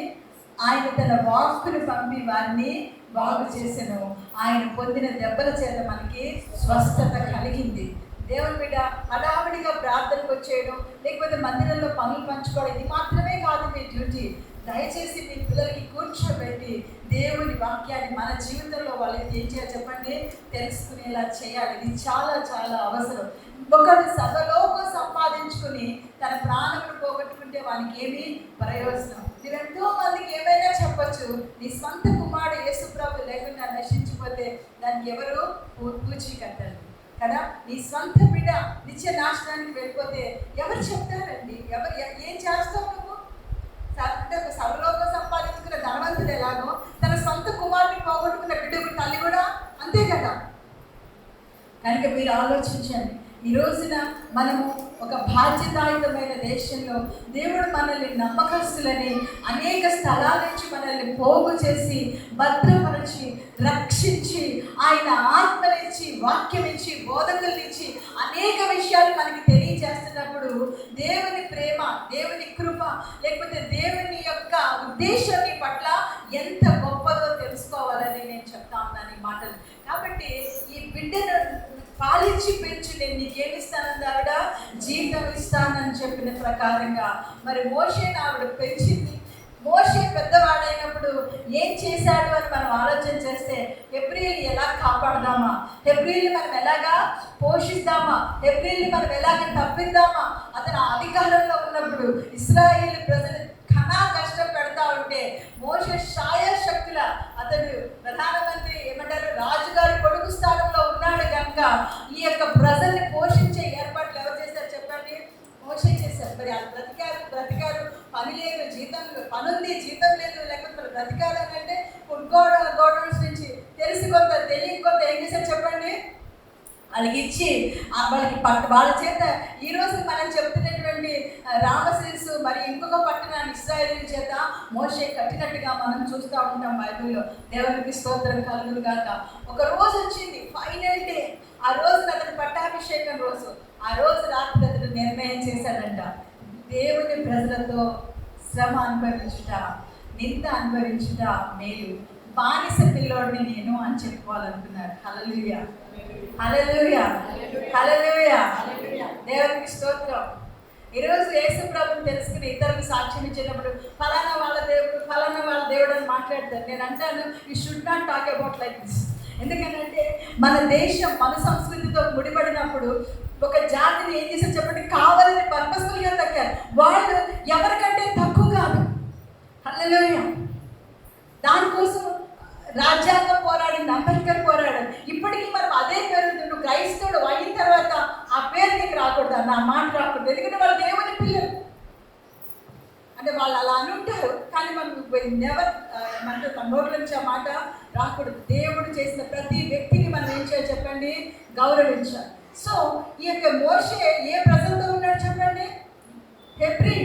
ఆయన తన వాక్కును పంపి వారిని బాగు చేసెను. ఆయన పొందిన దెబ్బల చేత మనకి స్వస్థత కలిగింది. దేవుని బిడ్డ హడావిడిగా ప్రార్థనకు వచ్చేయడం, లేకపోతే మందిరంలో పనులు పంచుకోవడం, ఇది మాత్రమే కాదు మీ డ్యూటీ. దయచేసి మీ పిల్లలకి కూర్చోబెట్టి దేవుని వాక్యాన్ని మన జీవితంలో వాళ్ళకి ఏం చేయాలి చెప్పండి, తెలుసుకునేలా చేయాలి. ఇది చాలా చాలా అవసరం. ఒకడు సర్వలోకం సంపాదించుకుని తన ప్రాణమును పోగొట్టుకుంటే వానికి ఏమీ ప్రయోజనం. మీరు ఎంతో మందికి ఏమైనా చెప్పచ్చు, నీ స్వంత కుమారుడు యేసు ప్రభు లేకుండా నశించిపోతే దానికి ఎవరు పూచీ కట్టాలి కదా. నీ స్వంత బిడ్డ నిత్య నాశనానికి వెళ్ళిపోతే ఎవరు చెప్తారండి? ఎవరు ఏం చేస్తావు నువ్వు? అంటే ఒక సర్వలోకం సంపాదించుకున్న ధనవంతుడు ఎలాగో తన సొంత కుమారుని పోగొట్టుకున్న బిడ్డకు తల్లి కూడా అంతే కదా. కనుక మీరు ఆలోచించండి. ఈ రోజున మనము ఒక బాధ్యతాయుతమైన దేశంలో దేవుడు మనల్ని నమ్మకస్తులని అనేక స్థలాల నుంచి మనల్ని పోగు చేసి భద్రపరిచి రక్షించి ఆయన ఆత్మనిచ్చి వాక్యం ఇచ్చి బోధకుల్నిచ్చి అనేక విషయాలు మనకి తెలియజేస్తున్నప్పుడు దేవుని ప్రేమ, దేవుని కృప, లేకపోతే దేవుని యొక్క ఉద్దేశం నీ పట్ల ఎంత గొప్పదో తెలుసుకోవాలని నేను చెప్తా ఉన్నాను ఈ మాటలు. కాబట్టి ఈ బిడ్డను పాలించి పెంచు, నేను నీకేమి ఇస్తానని ఆవిడ జీవితం ఇస్తానని చెప్పిన ప్రకారంగా మరి మోషేని ఆవిడ పెంచింది. మోషే పెద్దవాడైనప్పుడు ఏం చేశాడు అని మనం ఆలోచన చేస్తే, హెబ్రీల్ని ఎలా కాపాడదామా, హెబ్రీల్ని మనం ఎలాగా పోషిద్దామా, హెబ్రీల్ని మనం ఎలాగ తప్పిద్దామా. అతను అధికారంలో ఉన్నప్పుడు ఇశ్రాయేలు ప్రజలు ఘనా కష్టం పెడతా ఉంటే మోషే శాయశక్తుల అతడు ప్రధానమంత్రి ఏమంటారు రాజుగారి కొడుకు స్థానంలో ఉన్నాడు కనుక ఈ యొక్క ప్రజల్ని పోషించే ఏర్పాట్లు ఎవరు చేశారు చెప్పండి? మోషే చేశారు. మరి వాళ్ళు బ్రతికారు, పని లేదు, జీతం పనుంది, జీతం లేదు, లేకపోతే బ్రతికారు అని అంటే ఫుడ్ గవర్నమెంట్స్ నుంచి తెలిసి కొంత తెలియని కొంత ఏం చేశారు చెప్పండి? వాళ్ళకి ఇచ్చి వాళ్ళకి వాళ్ళ చేత ఈరోజు మనం చెప్తున్నటువంటి రామశిరస్సు మరి ఇంకొక పట్టణాన్ని ఇశ్రాయేలు చేత మోషే కట్టినట్టుగా మనం చూస్తూ ఉంటాం బైబిల్లో. దేవునికి స్తోత్రం కలుగును గాక. ఒక రోజు వచ్చింది, ఫైనల్ డే. ఆ రోజున అతను పట్టాభిషేకం రోజు. ఆ రోజు రాత్రి అతను నిర్ణయం చేశాడంట, దేవుని ప్రజలతో శ్రమ అనుభవించుట, నింద అనుభవించుట మేలు, బానిస పిల్లోడిని నేను అని చెప్పుకోవాలనుకున్నాడు. హల్లెలూయా. హల్లెలూయా, హల్లెలూయా. దేవునికి స్తోత్రం. ఈరోజు యేసు ప్రభువుని తెలుసుకుని ఇతరులకు సాక్ష్యం ఇచ్చేటప్పుడు ఫలానా వాళ్ళ దేవుడు అని మాట్లాడతారు. నేను అంటాను, you should not talk about like this. ఎందుకంటే మన దేశం మన సంస్కృతితో ముడిపడినప్పుడు ఒక జాతిని ఏం చేశారు చెప్పండి, కావాలని పర్పస్ఫుల్గా తగ్గారు. వాళ్ళు ఎవరికంటే తక్కువ కాదు. హల్లెలూయా. దానికోసం రాజ్యాంగం పోరాడింది, అంబేద్కర్ పోరాడారు. ఇప్పటికీ మనం అదే పేరు, నువ్వు క్రైస్తవుడు అయిన తర్వాత ఆ పేరు నీకు రాకూడదు, నా మాట రాకూడదు. ఎందుకంటే వాళ్ళు దేవుని పిల్లలు అంటే వాళ్ళు అలా అనుంటారు. కానీ మనం నెవర్ మన నోట్ల నుంచి ఆ మాట రాకూడదు. దేవుడు చేసిన ప్రతి వ్యక్తిని మనం ఏం చేయాలి చెప్పండి, గౌరవించాలి. సో ఈ యొక్క మోషే ఏ ప్రజలతో ఉన్నాడు చెప్పండి, హెబ్రీ.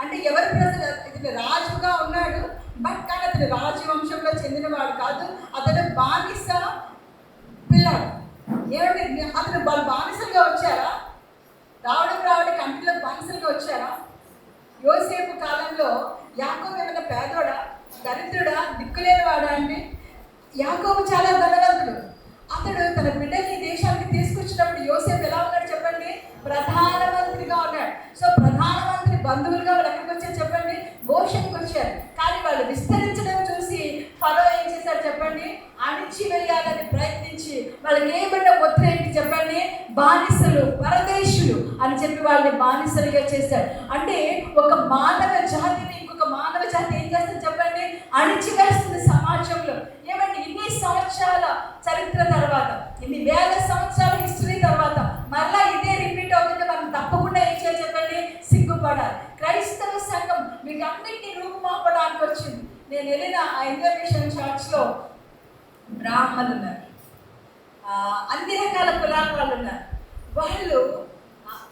అంటే ఎవరి ప్రజలు? ఇతను రాజుగా ఉన్నాడు, బట్ కానీ అతను రాజవంశంలో చెందినవాడు కాదు. అతను బానిస పిల్లాడు. ఏమంటే అతను వాళ్ళు బానిసలుగా వచ్చారా? రావడం కంటిలో బానిసలుగా వచ్చారా? యోసేపు కాలంలో యాకోబు ఏమైనా పేదోడా, దరిద్రుడా, దిక్కులేనివాడా? అంటే యాకోబు చాలా ధనవంతుడు. అతడు తన బిడ్డని దేశానికి తీసుకొచ్చినప్పుడు యోసేపు ఎలా ఉన్నాడు చెప్పండి, ప్రధానమంత్రిగా ఉన్నాడు. సో ప్రధానమంత్రి బంధువులుగా వాళ్ళు ఎక్కడికి వచ్చారు చెప్పండి, గోషన్కి వచ్చారు. కానీ వాళ్ళు విస్తరించడం చూసి ఫరో ఏం చేశారు చెప్పండి, అణిచివేయాలని ప్రయత్నించి వాళ్ళకి ఏమన్నా ముద్ర ఏంటి చెప్పండి, బానిసలు, పరదేశులు అని చెప్పి వాళ్ళని బానిసలుగా చేశారు. అంటే ఒక మానవ జాతిని ఇంకొక మానవ జాతి ఏం చేస్తుంది చెప్పండి, అణిచివేస్తుంది సమాజంలో. ఏమంటే ఇన్ని సంవత్సరాల చరిత్ర తర్వాత, ఇన్ని వేల సంవత్సరాల హిస్టరీ తర్వాత మరలా ఇదే రిపీట్ అవుతుంటే మనం తప్పకుండా ఏం చేయాలి చెప్పండి, సిగ్గుపడాలి. క్రైస్తవ సంఘం మీకు అన్నింటినీ రూపుమాపడానికి వచ్చింది. నేను వెళ్ళిన ఆ ఇంటర్నేషనల్ చర్చ్లో బ్రాహ్మణులు ఉన్నారు, అన్ని రకాల కులాల వాళ్ళు ఉన్నారు. వాళ్ళు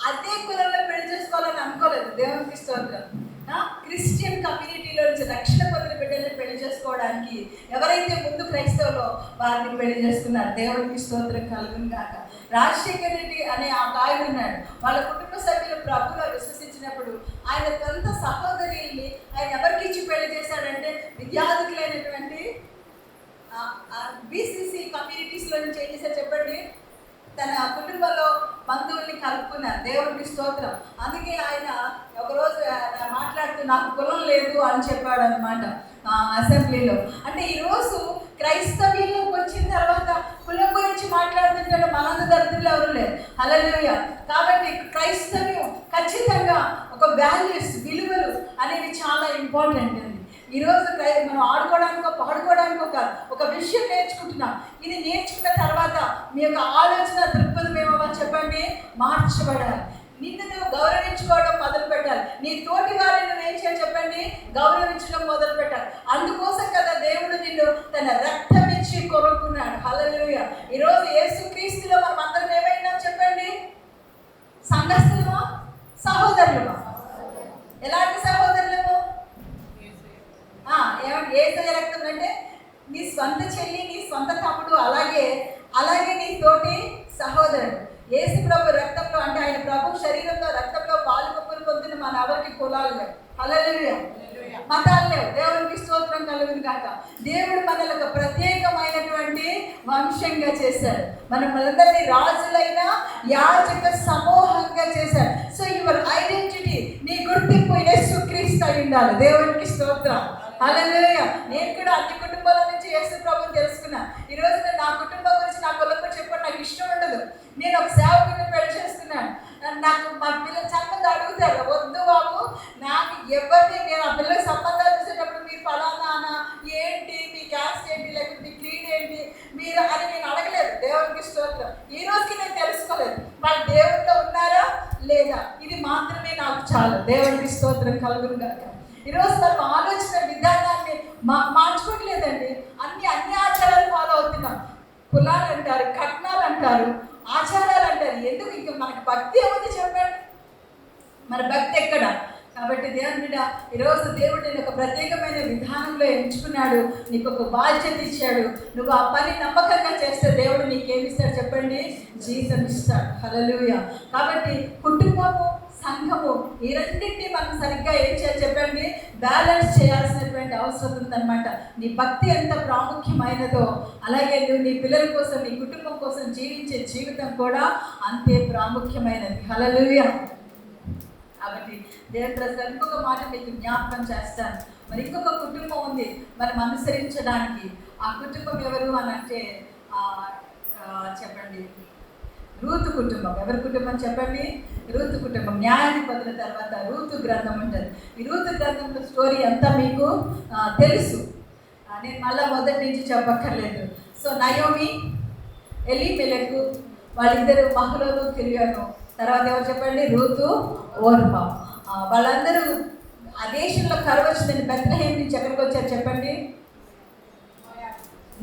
అదే కులంలో పెళ్లి చేసుకోవాలని అనుకోలేదు. దేవునికి స్తోత్రం. క్రిస్టియన్ కమ్యూనిటీలో నుంచి రక్షణ పొందిన బిడ్డల్ని పెళ్లి చేసుకోవడానికి ఎవరైతే ముందు క్రైస్తవులో వారిని పెళ్లి చేసుకున్నారు. దేవునికి స్తోత్రం కలుగును గాక. రాజశేఖర్ రెడ్డి అనే ఆ ఆయన ఉన్నాడు. వాళ్ళ కుటుంబ సభ్యులు ప్రభువులో విశ్వసించినప్పుడు ఆయన సొంత సహోదరుల్ని ఆయన ఎవరికి ఇచ్చి పెళ్లి చేశాడంటే, విద్యార్థులైనటువంటి బీసీసీ కమ్యూనిటీస్లో నుంచి ఏం చేశారు చెప్పండి, తన కుటుంబంలో బంధువుల్ని కలుపుకున్నారు. దేవుడికి స్తోత్రం. అందుకే ఆయన ఒకరోజు మాట్లాడుతూ నాకు కులం లేదు అని చెప్పాడు అనమాట అసెంబ్లీలో. అంటే ఈరోజు క్రైస్తవ్యంలోకి వచ్చిన తర్వాత కులం గురించి మాట్లాడుతుంటే మనంద దరిద్రులు ఎవరు లేరు. హల్లెలూయా. కాబట్టి క్రైస్తవ్యం ఖచ్చితంగా ఒక వాల్యూస్, విలువలు అనేవి చాలా ఇంపార్టెంట్ అండి. ఈరోజు మనం ఆడుకోవడానికో పాడుకోవడానికో కాదు, ఒక విషయం నేర్చుకుంటున్నాం. ఇది నేర్చుకున్న తర్వాత మీ యొక్క ఆలోచన దృక్పథం ఏమవ్వాలి చెప్పండి, మార్చబడాలి. నిన్ను నువ్వు గౌరవించుకోవడం మొదలు పెట్టాలి. నీ తోటి వారిని నువ్వు ఏం చేయాలి చెప్పండి, గౌరవించడం మొదలు పెట్టాలి. అందుకోసం కదా దేవుడు నిన్ను తన రక్తం ఇచ్చి కొనుక్కున్నాడు. హల్లెలూయా. ఈరోజు యేసుక్రీస్తులో మనం అందరం ఏమైనా చెప్పండి, సంఘస్థులమా, సహోదరులమా? ఎలాంటి సహోదరులము? ఏమంటే యేసయ్య రక్తం అంటే నీ స్వంత చెల్లి, నీ స్వంత తమ్ముడు, అలాగే నీ తోటి సహోదరుడు. యేసు ప్రభు రక్తంలో అంటే ఆయన ప్రభు శరీరంలో రక్తంలో పాలు కప్పులు పొందిన మన ఎవరికి కులాలు లేవు. హల్లెలూయా. మతాలు లేవు. దేవునికి స్తోత్రం కలుగును గాక. దేవుడు మనల్ని ఒక ప్రత్యేకమైనటువంటి వంశంగా చేశాడు. మనందరినీ రాజులైన యాజక సమూహంగా చేశాడు. సో యువర్ ఐడెంటిటీ, నీ గుర్తింపు యేసుక్రీస్తు అయి ఉండాలి. దేవునికి స్తోత్రం. హల్లెలూయా. నేను కూడా అన్ని కుటుంబాల నుంచి యేసు ప్రభువుని తెలుసుకున్నా. ఈరోజు నేను నా కుటుంబం గురించి నా కులంలో చెప్పడం నాకు ఇష్టం ఉండదు. నేను ఒక సేవకుని పెళ్లి చేసుకున్నాను. నాకు మా పిల్లలు చాలా మంది అడుగుతారు, వద్దు బాబు నాకు ఎవరిని, నేను ఆ పిల్లలకి సంబంధాలు చూసేటప్పుడు మీరు ఫలానా ఏంటి, మీ క్యాస్ట్ ఏంటి, లేకపోతే మీ క్రీడ్ ఏంటి మీరు అని నేను అడగలేదు. దేవునికి స్తోత్రం. ఈ రోజుకి నేను తెలుసుకోలేదు వాళ్ళు దేవుడితో ఉన్నారా లేదా. ఇది మాత్రమే నాకు చాలు. దేవునికి స్తోత్రం కలుగును గాక. ఈరోజు మనం ఆలోచన విధానాన్ని మార్చుకోవట్లేదండి. అన్ని ఆచారాలు ఫాలో అవుతున్నాం. కులాలు అంటారు, కట్నాలు అంటారు, ఆచారాలు అంటారు. ఎందుకు? ఇంకా మనకు భక్తి ఏముంది చెప్పండి, మన భక్తి ఎక్కడ? కాబట్టి దేవుని బిడ్డ, ఈరోజు దేవుడు నేను ఒక ప్రత్యేకమైన విధానంలో ఎంచుకున్నాడు. నీకు ఒక బాధ్యత ఇచ్చాడు. నువ్వు ఆ పని నమ్మకంగా చేస్తే దేవుడు నీకేమిస్తాడు చెప్పండి, జీతం ఇస్తాడు. హల్లెలూయా. కాబట్టి కుటుంబము, సంఘము ఈ రెండింటినీ మనం సరిగ్గా ఏం చేయాలి చెప్పండి, బ్యాలెన్స్ చేయాల్సినటువంటి అవసరం ఉందన్నమాట. నీ భక్తి ఎంత ప్రాముఖ్యమైనదో అలాగే నువ్వు నీ పిల్లల కోసం నీ కుటుంబం కోసం జీవించే జీవితం కూడా అంతే ప్రాముఖ్యమైనది. హల్లెలూయా. కాబట్టి దేవుని ప్రజలు ఇంకొక మాట మీకు జ్ఞాపకం చేస్తాను. మరి ఇంకొక కుటుంబం ఉంది మనం అనుసరించడానికి. ఆ కుటుంబం ఎవరు అని అంటే చెప్పండి, రూతు కుటుంబం. ఎవరి కుటుంబం చెప్పండి? రూతు కుటుంబం. న్యాయాధిపతుల తర్వాత రూతు గ్రంథం ఉంటుంది. ఈ రూతు గ్రంథంలో స్టోరీ అంతా మీకు తెలుసు, నేను మళ్ళీ మొదటి నుంచి చెప్పక్కర్లేదు. సో నయోమి, ఎలీమెలెకు వాళ్ళిద్దరు మహలోను కిలియోను, తర్వాత ఎవరు చెప్పండి? Ruth, Orpah. వాళ్ళందరూ ఆ దేశంలో కరువు వచ్చిందని బెత్లెహేం నుంచి ఎక్కడికి వచ్చారు చెప్పండి?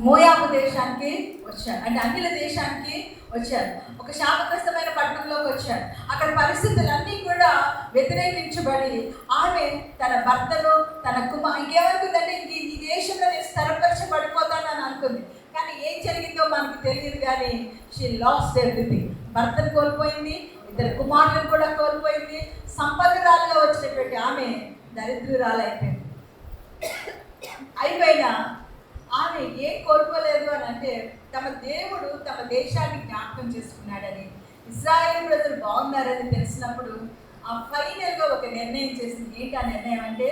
మోయాబు దేశానికి వచ్చారు, అంటే అన్యుల దేశానికి వచ్చారు. ఒక శాపగ్రస్తమైన పట్టణంలోకి వచ్చారు. అక్కడ పరిస్థితులన్నీ కూడా వ్యతిరేకించబడి ఆమె తన భర్తను తన ఇంకేమనుకుందంటే ఈ దేశంలో నేను స్థిరపరచబడిపోతానని అనుకుంది. కానీ ఏం జరిగిందో మనకు తెలియదు. కానీ షీ లాస్ట్ ఎవ్రీథింగ్. భర్తను కోల్పోయింది, ఇద్దరు కుమారులను కూడా కోల్పోయింది. సంపదరాలుగా వచ్చినటువంటి ఆమె దరిద్రురాలైపోయింది. అయిపోయినా ఆమె ఏం కోల్పోలేదు అని అంటే తమ దేవుడు తమ దేశాన్ని జ్ఞాపకం చేసుకున్నాడని, ఇశ్రాయేలు ప్రజలు బాగున్నారని తెలిసినప్పుడు ఆ ఫైనల్గా ఒక నిర్ణయం చేసింది. ఏంటి ఆ నిర్ణయం అంటే,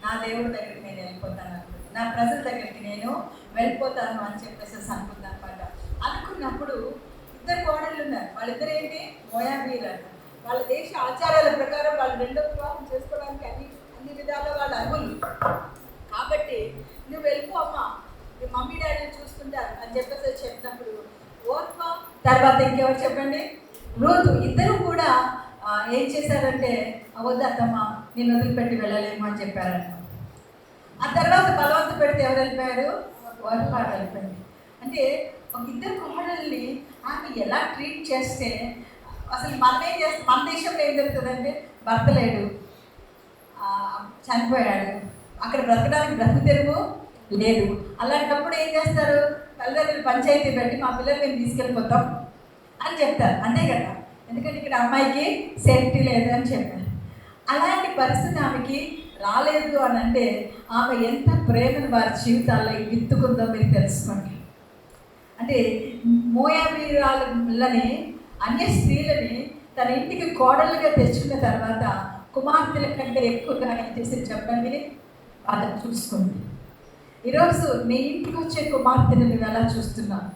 నా దేవుడి దగ్గరికి నేను వెళ్ళిపోతాను అనుకుంది, నా ప్రజల దగ్గరికి నేను వెళ్ళిపోతాను అని చెప్పేసి అనుకుంది అనమాట. అనుకున్నప్పుడు ఇద్దరు కోడళ్ళు ఉన్నారు. వాళ్ళిద్దరు ఏంటి? మోయాబీయులు. వాళ్ళ దేశ ఆచారాల ప్రకారం వాళ్ళు రెండో వివాహం చేసుకోవడానికి అన్ని విధాలుగా వాళ్ళు అర్హులు. కాబట్టి నువ్వు వెళ్ళిపో అమ్మా, మీ మమ్మీ డాడీని చూసుకుంటారు అని చెప్పేసి చెప్పినప్పుడు ఓర్పా తర్వాత ఇంకెవరు చెప్పండి? రూతు. ఇద్దరు కూడా ఏం చేశారంటే, వద్దమ్మా నేను వదిలిపెట్టి వెళ్ళలేము అని చెప్పారంట. ఆ తర్వాత బలవంత పెడితే ఎవరు వెళ్ళిపోయారు? ఓర్పా వెళ్ళిపోయింది. అంటే ఒక ఇద్దరు కోడల్ని ఆమె ఎలా ట్రీట్ చేస్తే అసలు మనం ఏం చేస్తాం? మన దేశంలో ఏం జరుగుతుందంటే, భర్త లేడు, చనిపోయాడు, అక్కడ బ్రతకడానికి బ్రతుకు తెరువు లేదు. అలాంటప్పుడు ఏం చేస్తారు? తల్లిదండ్రులు పంచాయతీ పెట్టి మా పిల్లలు మేము తీసుకెళ్ళిపోతాం అని చెప్తారు. అంతే కదా, ఎందుకంటే ఇక్కడ అమ్మాయికి సేఫ్టీ లేదు అని చెప్పారు. అలాంటి పరిస్థితి ఆమెకి రాలేదు అని అంటే ఆమె ఎంత ప్రేమను వారి జీవితాల్లో విత్తుకుందో మీరు తెలుసుకోండి. అంటే మోయాబీయురాలని అన్య స్త్రీలని తన ఇంటికి కోడలుగా తెచ్చుకున్న తర్వాత కుమార్తెల కంటే ఎక్కువగా ఏం చేసి చెప్పండి, వాళ్ళని చూసుకుంది. ఈరోజు నీ ఇంటికి వచ్చే కుమార్తెను నువ్వు ఎలా చూస్తున్నావు?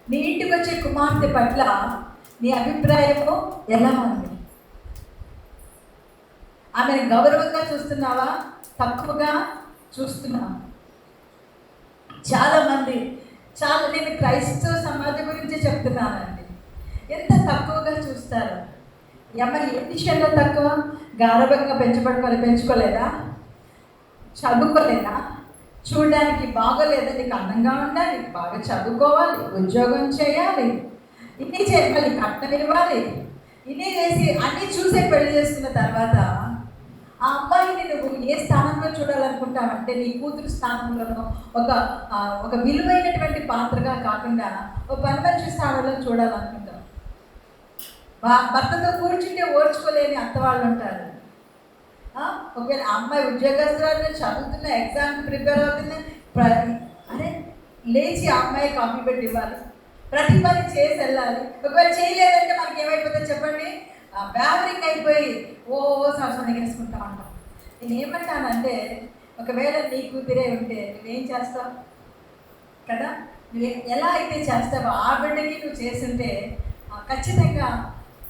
నీ ఇంటికి వచ్చే కుమార్తె పట్ల నీ అభిప్రాయము ఎలా ఉంది? ఆమెను గౌరవంగా చూస్తున్నావా, తక్కువగా చూస్తున్నావా? చాలామంది నేను క్రైస్తవ సమాజం గురించి చెప్తున్నానండి, ఎంత తక్కువగా చూస్తారు. మరి ఏ విషయంలో తక్కువ? గారభంగా పెంచుకోలేదా? చదువుకోలేదా? చూడడానికి బాగోలేదా? నీకు అందంగా ఉండాలి, బాగా చదువుకోవాలి, ఉద్యోగం చేయాలి, ఇన్ని చేయాలి, కట్నం ఇవ్వాలి, ఇన్ని చేసి అన్నీ చూసే పెళ్లి చేసుకున్న తర్వాత ఆ అమ్మాయిని నువ్వు ఏ స్థానంలో చూడాలనుకుంటావంటే, నీ కూతురు స్థానంలోనో ఒక విలువైనటువంటి పాత్రగా కాకుండా ఒక పని మనిషి స్థానంలో చూడాలనుకుంటావు. భర్తతో కూర్చుంటే ఓర్చుకోలేని అత్తవాళ్ళు ఉంటారు. ఒకవేళ అమ్మాయి ఉద్యోగస్తురాలు చదువుతున్న, ఎగ్జామ్ ప్రిపేర్ అవుతున్నా, అరే లేచి ఆ అమ్మాయి కాఫీ పెట్టి ఇవ్వాలి, ప్రతి పని చేసి వెళ్ళాలి. ఒకవేళ చేయలేదంటే మనకి ఏమైపోతుందో చెప్పండి, బ్యావరింగ్ అయిపోయి సంవత్సరం వేసుకుంటా ఉంటాం. నేను ఏమంటానంటే, ఒకవేళ నీ కూతురే ఉంటే నువ్వేం చేస్తావు కదా? నువ్వు ఎలా అయితే చేస్తావో ఆ బిడ్డకి నువ్వు చేస్తుంటే ఖచ్చితంగా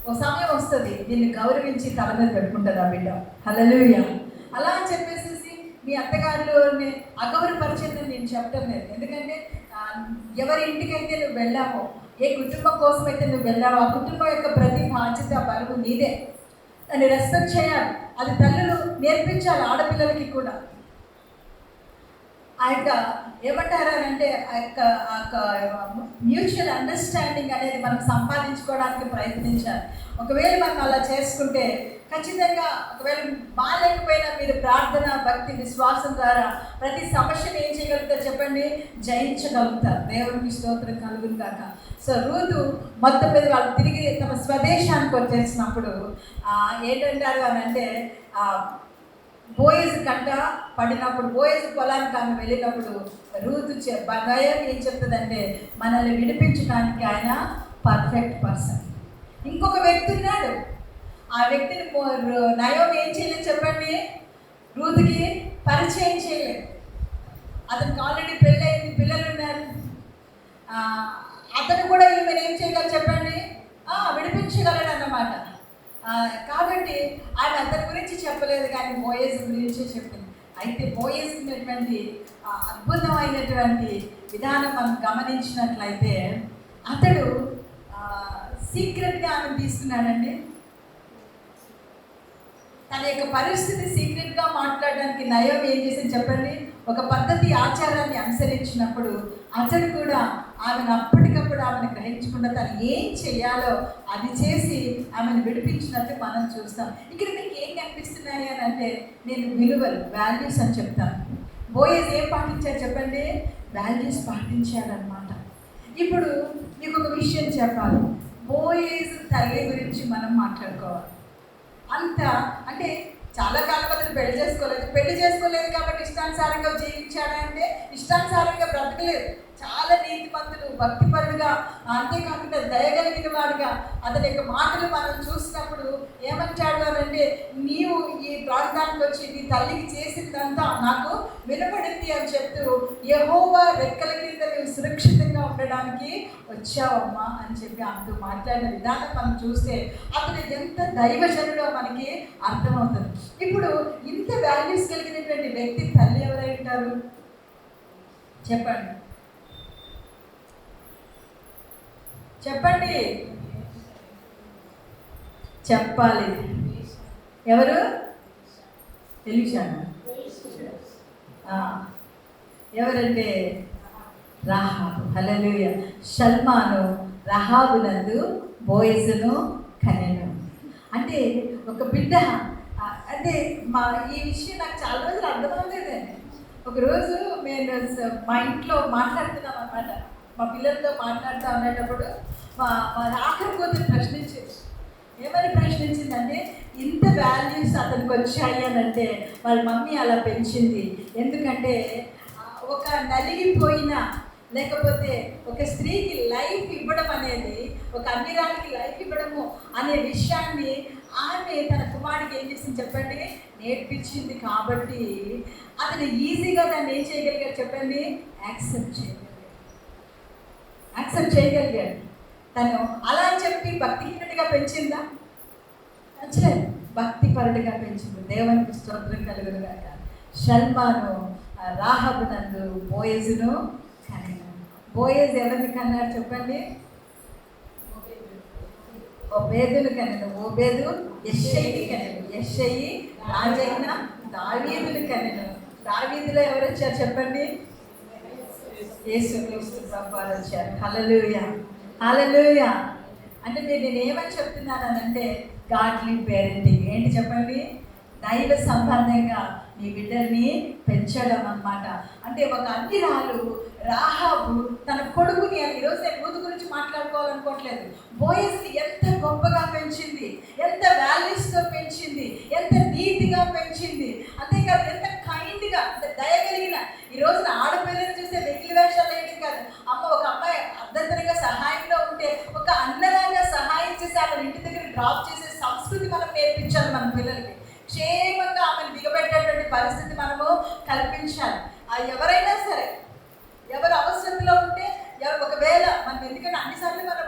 ఓ సమయం వస్తుంది, దీన్ని గౌరవించి తల మీద పెట్టుకుంటుంది ఆ బిడ్డ. హల్లెలూయా. అలా అని చెప్పేసి మీ అత్తగారిలోని అగౌరవపరిచిందని నేను చెప్పడం లేదు. ఎందుకంటే ఎవరి ఇంటికైతే నువ్వు వెళ్ళావో, ఏ కుటుంబం కోసం అయితే నువ్వు వెళ్ళావో, ఆ కుటుంబం యొక్క ప్రతి బాధ్యత బరువు నీదే. దాన్ని రెస్పెక్ట్ చేయాలి. అది తల్లులు నేర్పించాలి ఆడపిల్లలకి కూడా. ఆ యొక్క ఏమంటారంటే ఆ యొక్క మ్యూచువల్ అండర్స్టాండింగ్ అనేది మనం సంపాదించుకోవడానికి ప్రయత్నించాలి. ఒకవేళ మనం అలా చేసుకుంటే ఖచ్చితంగా, ఒకవేళ బాగాలేకపోయినా మీరు ప్రార్థన, భక్తి, విశ్వాసం ద్వారా ప్రతి సమస్యను ఏం చేయగలుగుతారు చెప్పండి, జయించగలుగుతారు. దేవునికి స్తోత్రం కలుగును కాక. సో రూతు మొత్తం మీద వాళ్ళు తిరిగి తమ స్వదేశానికి వచ్చేసినప్పుడు ఏంటంటారు అని అంటే, బోయజు కంట పడినప్పుడు, బోయజు పొలానికి ఆమె వెళ్ళినప్పుడు రూతు నయం ఏం చెప్తుందంటే మనల్ని విడిపించడానికి ఆయన పర్ఫెక్ట్ పర్సన్. ఇంకొక వ్యక్తి ఉన్నాడు, ఆ వ్యక్తిని నయం ఏం చేయలేదు చెప్పండి, రూతుకి పరిచయం చేయలేదు. అతనికి ఆల్రెడీ పెళ్ళయింది, పిల్లలు ఉన్నారు. అతను కూడా ఈమెను ఏం చేయగలరు చెప్పండి, విడిపించగలడు అన్నమాట. కాబట్టి ఆమె అతని గురించి చెప్పలేదు, కానీ బోయజ్ గురించే చెప్పింది. అయితే బోయజ్ ఉన్నటువంటి అద్భుతమైనటువంటి విధానం మనం గమనించినట్లయితే అతడు సీక్రెట్గా ఆమెను తీసుకున్నాడండి. తన యొక్క పరిస్థితి సీక్రెట్గా మాట్లాడడానికి నయం ఏం చేసింది చెప్పండి, ఒక పద్ధతి ఆచారాన్ని అనుసరించినప్పుడు అతడు కూడా ఆమెను అప్పటికప్పుడు ఆమెను గ్రహించకుండా తను ఏం చేయాలో అది చేసి ఆమెను విడిపించినట్టు మనం చూస్తాం. ఇక్కడ మీకు ఏం కనిపిస్తున్నాయి అని అంటే నేను విలువలు, వాల్యూస్ అని చెప్తాను. బోయజ్ ఏం పాటించారు చెప్పండి, వాల్యూస్ పాటించారనమాట. ఇప్పుడు మీకు ఒక విషయం చెప్పాలి, బోయజ్ తల్లి గురించి మనం మాట్లాడుకోవాలి. అంటే చాలా కాలం అతను పెళ్లి చేసుకోలేదు కాబట్టి ఇష్టానుసారంగా జీవించాడంటే ఇష్టానుసారంగా బ్రతకలేదు. చాలా నీతిమంతుడు, భక్తిపరుడుగా, అంతేకాకుండా దయగలిగిన వాడుగా అతని యొక్క మాటలు మనం చూసినప్పుడు ఏమంటాడు అని అంటే, నీవు ఈ ప్రాంతానికి వచ్చి నీ తల్లికి చేసిందంతా నాకు వినపడింది అని చెప్తూ యెహోవా రెక్కల కింద నువ్వు సురక్షితంగా ఉండడానికి వచ్చావమ్మా అని చెప్పి అంటూ మాట్లాడిన విధానం మనం చూస్తే అతను ఎంత దైవజనుడో మనకి అర్థమవుతుంది. ఇప్పుడు ఇంత వాల్యూస్ కలిగినటువంటి వ్యక్తి తల్లి ఎవరై ఉంటారు చెప్పండి, చెప్పండి, చెప్పాలి. ఎవరు? ఎలీషానా? ఎవరంటే రాహాబు. హల్లెలూయా. షల్మాను రహాబునందు బోయజును కనెను. అంటే ఒక బిడ్డ, అంటే ఈ విషయం నాకు చాలా రోజులు అర్థమవులేదండి. ఒకరోజు నేను మా ఇంట్లో మాట్లాడుతున్నాం అన్నమాట, మా పిల్లలతో మాట్లాడుతూ ఉండేటప్పుడు మా ఆఖరి కూతురు ప్రశ్నించింది. ఏమని ప్రశ్నించిందంటే, ఇంత వాల్యూస్ అతనికి వచ్చాయి అని అంటే వాళ్ళ మమ్మీ అలా పెంచింది. ఎందుకంటే ఒక నలిగిపోయిన, లేకపోతే ఒక స్త్రీకి లైఫ్ ఇవ్వడం అనేది, ఒక అన్నిరానికి లైఫ్ ఇవ్వడము అనే విషయాన్ని ఆమె తన కుమారుడికి ఏం చేసింది చెప్పండి, నేర్పించింది. కాబట్టి అతను ఈజీగా దాన్ని ఏం చేయగలిగాడు చెప్పండి, యాక్సెప్ట్ చేయగలిగాడు. తను అలా చెప్పి భక్తిహీనుడిగా పెంచిందా? నచ్చలేదు, భక్తిపరుడిగా పెంచింది. దేవునికి స్తోత్రం కలుగునుగాక. షల్మాను రాహాబునందు బోయజును కనెను. బోయజ్ ఎవరిని కన్నాడు చెప్పండి, ఓబేదును కనెను. ఓబేదు యెష్షయిని కనెను. యెష్షయి రాజైన దావీదును కనెను. దావీదులో ఎవరు వచ్చారు చెప్పండి, యేసుక్రీస్తు ప్రభువారు వచ్చారు. హల్లెలూయా, హల్లెలూయా. అంటే నేను ఏమని చెప్తున్నానంటే గాడ్లీ పేరెంటింగ్. ఏంటి చెప్పండి, దైవ సంబంధంగా నీ బిడ్డల్ని పెంచడం అన్నమాట. అంటే ఒక అన్నిరాలు రాహాబు తన కొడుకుని, అని ఈరోజు నేను రూతు గురించి మాట్లాడుకోవాలనుకోవట్లేదు, బోయజ్ని ఎంత గొప్పగా పెంచింది, ఎంత వాల్యూస్తో పెంచింది, ఎంత నీతిగా పెంచింది. అంతేకాదు ఎంత కైండ్గా, అంటే దయగలిగిన. ఈ రోజున ఆడపిల్లలు చూస్తే వెకిలి వేషాలు వేయడం కాదు, ఒక అమ్మాయి అర్ధంతరంగా సహాయంలో ఉంటే ఒక అన్నలాగా సహాయం చేసి ఆమె ఇంటి దగ్గర డ్రాప్ చేసే సంస్కృతి మనం నేర్పించాలి మన పిల్లలకి. క్షేమంగా ఆమెను దిగబెట్టేటువంటి పరిస్థితి మనము కల్పించాలి. ఎవరైనా సరే, ఎవరు అవసరంలో ఉంటే, ఒకవేళ మనం, ఎందుకంటే అన్నిసార్లు మనం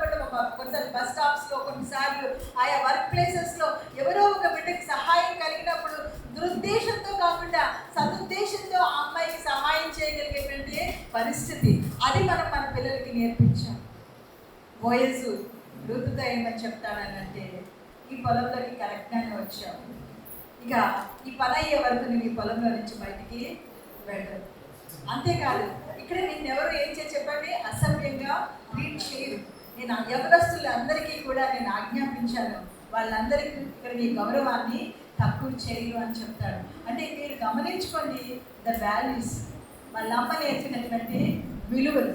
కొన్నిసార్లు బస్ స్టాప్స్లో, కొన్నిసార్లు ఆయా వర్క్ ప్లేసెస్లో ఎవరో ఒక బిడ్డకి సహాయం కలిగినప్పుడు దురుద్దేశంతో కాకుండా సదుద్దేశంతో ఆ అమ్మాయికి సహాయం చేయగలిగేటువంటి పరిస్థితి, అది మనం మన పిల్లలకి నేర్పించాలి. బోయజు రూతుతో ఏమని చెప్తాడనంటే, ఈ పొలంలోకి కరెక్ట్గానే వచ్చావు, ఇక ఈ పని అయ్యే వరకు నువ్వు ఈ పొలంలో నుంచి బయటికి వెళ్ళదు. అంతేకాదు ఇక్కడ నేను ఎవరు ఏం చేసి చెప్పండి, అసభ్యంగా ట్రీట్ చేయరు. నేను యవనస్తులు అందరికీ కూడా నేను ఆజ్ఞాపించాను, వాళ్ళందరికీ ఇక్కడ నీ గౌరవాన్ని తక్కువ చేయరు అని చెప్తాడు. అంటే మీరు గమనించుకోండి ద వాల్యూస్, వాళ్ళ అమ్మ నేర్పినటువంటి విలువలు.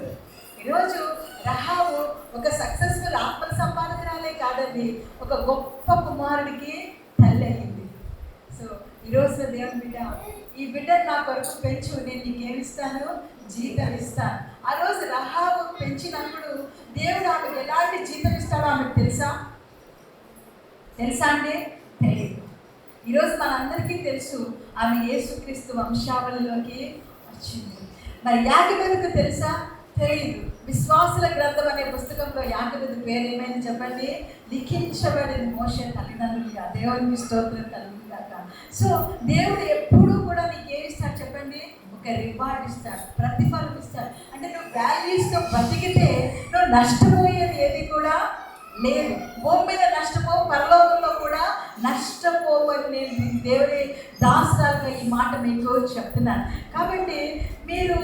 ఈరోజు రహాబు ఒక సక్సెస్ఫుల్ ఆత్మ సంపాదకురాలే కాదండి, ఒక గొప్ప కుమారుడికి తల్లి అయింది. సో ఈరోజు దేవుని బిడ్డ, ఈ బిడ్డను నా కొరకు పెంచు, నేను నీకేమిస్తాను, జీతం ఇస్తాను. ఆ రోజు రహాబు పెంచినప్పుడు దేవుడు ఆమెకు ఎలాంటి జీతం ఇస్తాడో ఆమెకు తెలుసా అంటే తెలియదు. ఈరోజు మనందరికీ తెలుసు, ఆమె యేసుక్రీస్తు వంశావళిలోకి వచ్చింది. మరి యాకోబుకు తెలుసా? తెలియదు. విశ్వాసుల గ్రంథం అనే పుస్తకంలో యాకోబు పేరు ఏమైంది చెప్పండి? లిఖించబడిన మోషే తల్లిదండ్రులుగా. దేవునికి స్తోత్రం కలుగుగాక. సో దేవుడు ఎప్పుడూ కూడా నీకు ఏమి ఇస్తాడు చెప్పండి? ఒక రివార్డ్ ఇస్తాడు, ప్రతిఫలం ఇస్తాడు. అంటే నువ్వు వాల్యూస్తో బతికితే నువ్వు నష్టపోయేది ఏది కూడా లేదు. భూమి మీద నష్టపోవు, పరలోకంలో కూడా నష్టపోవు అని నేను దేవుడి దాసురాలుగా ఈ మాట మీకు చెప్తున్నాను. కాబట్టి మీరు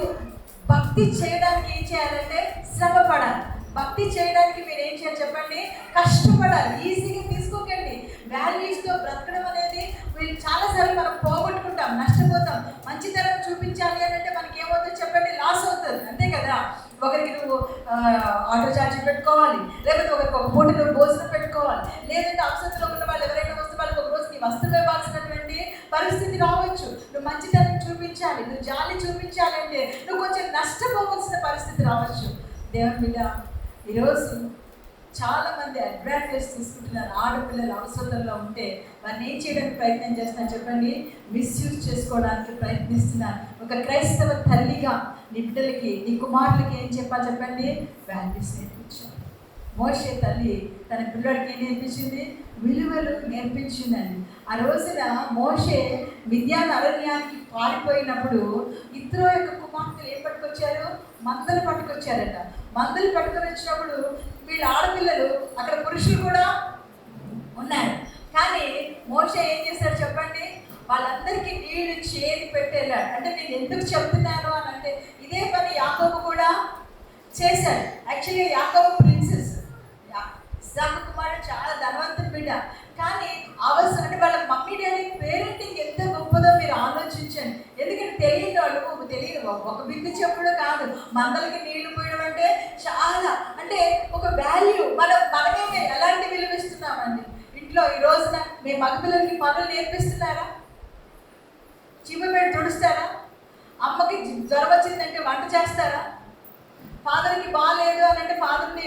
భక్తి చేయడానికి ఏం చేయాలంటే శ్రమ పడాలి. భక్తి చేయడానికి మీరు ఏం చేయాలి చెప్పండి? కష్టపడాలి. ఈజీగా తీసుకోకండి. వాల్యూస్తో బ్రతకడం అనేది చాలాసార్లు మనం పోగొట్టుకుంటాం, నష్టపోతాం. మంచితనం చూపించాలి అని అంటే మనకి ఏమవుతుంది చెప్పండి? లాస్ అవుతుంది, అంతే కదా. ఒకరికి నువ్వు ఆటో ఛార్జీ పెట్టుకోవాలి, లేకపోతే ఒకరికి ఒక పూట నువ్వు భోజనం పెట్టుకోవాలి, లేదంటే అవసరంలో ఉన్న వాళ్ళు ఎవరైనా వస్తే వాళ్ళకి ఒక రోజు నీ వస్తువు ఇవ్వాల్సినటువంటి పరిస్థితి రావచ్చు. నువ్వు మంచితనం చూపించాలి, నువ్వు జాలి చూపించాలంటే నువ్వు కొంచెం నష్టపోవాల్సిన పరిస్థితి రావచ్చు. దేవుని మీద ఈరోజు చాలామంది అడ్వాంటేజ్ తీసుకుంటున్నారు. ఆడపిల్లలు అవసరంలో ఉంటే వారిని ఏం చేయడానికి ప్రయత్నం చేస్తున్నారు చెప్పండి? మిస్యూజ్ చేసుకోవడానికి ప్రయత్నిస్తున్నారు. ఒక క్రైస్తవ తల్లిగా నీ బిడ్డలకి, నీ కుమారులకి ఏం చెప్పాలి చెప్పండి? వాల్యూస్ నేర్పించాలి. మోషే తల్లి తన పిల్లడికి ఏం నేర్పించింది? విలువలు నేర్పించిందండి. ఆ రోజున మోషే మిద్యాన్ అరణ్యానికి పారిపోయినప్పుడు ఇత్రో యొక్క కుమార్తెలు ఏం పట్టుకొచ్చారు? మందలు పట్టుకొచ్చారట. మందలు పట్టుకొని వచ్చినప్పుడు వీళ్ళ ఆడపిల్లలు, అక్కడ పురుషులు కూడా ఉన్నారు. కానీ మోషే ఏం చేశాడు చెప్పండి? వాళ్ళందరికీ నీళ్లు చేతి పెట్టేళ్ళాడు. అంటే నేను ఎందుకు చెప్తున్నాను అని అంటే ఇదే పని యాకోబు కూడా చేశాడు. యాక్చువల్గా యాకోబు ప్రిన్సెస్, ఇస్సాకు కుమారుడు చాలా ధనవంతుని బిడ్డ. కానీ అవసరం అంటే వాళ్ళ మమ్మీ డాడీ పేరెంటింగ్ ఎంత గొప్పదో మీరు ఆలోచించండి. ఎందుకంటే తెలియదు వాళ్ళు, తెలియదు ఒక బిందు చెప్పుడు కాదు, మందలకి నీళ్లు పోయడం అంటే చాలా, అంటే ఒక వాల్యూ. మనమే ఎలాంటి విలువ ఇస్తున్నామండి ఇంట్లో. ఈ రోజున మీ మగపిల్లలకి పనులు నేర్పిస్తున్నారా? చీమపేట తుడుస్తారా? అమ్మకి జ్వరం వచ్చిందంటే వంట చేస్తారా? ఫాదర్కి బాగాలేదు అని అంటే ఫాదర్ని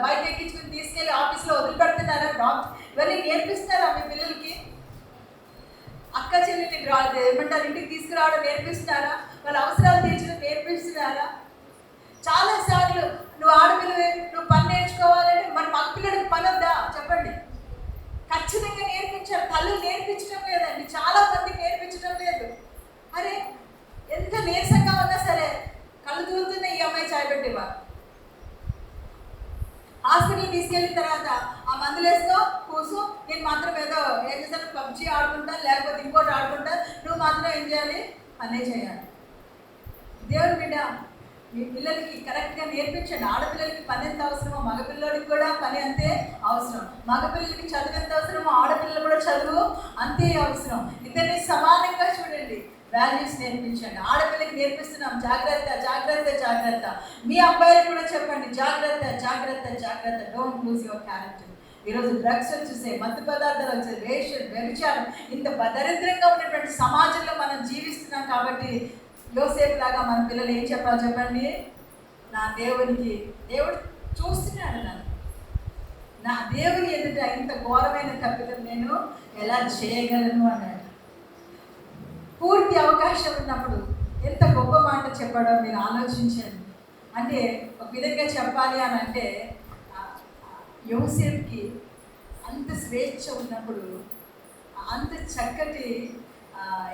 బయట ఎక్కించుకుని తీసుకెళ్ళి ఆఫీస్లో వదిలిపెడుతున్నారా? డాక్టర్ ఇవన్నీ నేర్పిస్తారా మీ పిల్లలకి? అక్క చెల్లిని ఏమంటారు ఇంటికి తీసుకురావడం నేర్పిస్తున్నారా? వాళ్ళ అవసరాలు తీర్చడం నేర్పిస్తున్నారా? చాలాసార్లు నువ్వు ఆడపిల్లవే, నువ్వు పని నేర్చుకోవాలంటే మరి మగపిల్లడికి పని వద్దా చెప్పండి? ఖచ్చితంగా నేర్పించారు. తల్లి నేర్పించడం లేదండి, చాలా మందికి నేర్పించడం లేదు. అరే ఎంత నీరసంగా ఉన్నా సరే కళ్ళు తూలుతున్న ఈ అమ్మాయి చాయ్ పెట్టేవా, హాస్పిటల్ తీసుకెళ్ళిన తర్వాత ఆ మందులు వేసుకో కూర్చో, నేను మాత్రం ఏదో ఏం చేస్తాను పబ్జీ ఆడుకుంటాను, లేకపోతే ఇంకోటి ఆడుకుంటాను, నువ్వు మాత్రం ఏం చేయాలి? పనే చేయాలి. దేవుని బిడ్డ, మీ పిల్లలకి కరెక్ట్గా నేర్పించండి. ఆడపిల్లలకి పని ఎంత అవసరమో మగపిల్లలకి కూడా పని అంతే అవసరం. మగపిల్లలకి చదువు ఎంత అవసరమో ఆడపిల్లలు కూడా చదువు అంతే అవసరం. ఇద్దరిని సమానంగా చూడండి. వాల్యూస్ నేర్పించండి. ఆడపిల్లకి నేర్పిస్తున్నాం జాగ్రత్త జాగ్రత్త జాగ్రత్త. మీ అబ్బాయిలకు కూడా చెప్పండి జాగ్రత్త జాగ్రత్త జాగ్రత్త. Don't lose your character. ఈరోజు డ్రగ్స్ వచ్చేసాయి, మత్తు పదార్థాలు వచ్చాయి, రేషన్, వ్యభిచారం, ఇంత దరిద్రంగా ఉన్నటువంటి సమాజంలో మనం జీవిస్తున్నాం. కాబట్టి యోసేపు లాగా మన పిల్లలు ఏం చెప్పాలి చెప్పండి? నా దేవునికి, దేవుడు చూస్తున్నాడు నన్ను, నా దేవుని ఎదుట ఇంత ఘోరమైన తప్పిదం నేను ఎలా చేయగలను అన్నాడు. పూర్తి అవకాశం ఉన్నప్పుడు ఎంత గొప్ప మాట చెప్పాడో మీరు ఆలోచించండి. అంటే ఒక విధంగా చెప్పాలి అని అంటే యోసేపుకి అంత స్వేచ్ఛ ఉన్నప్పుడు, అంత చక్కటి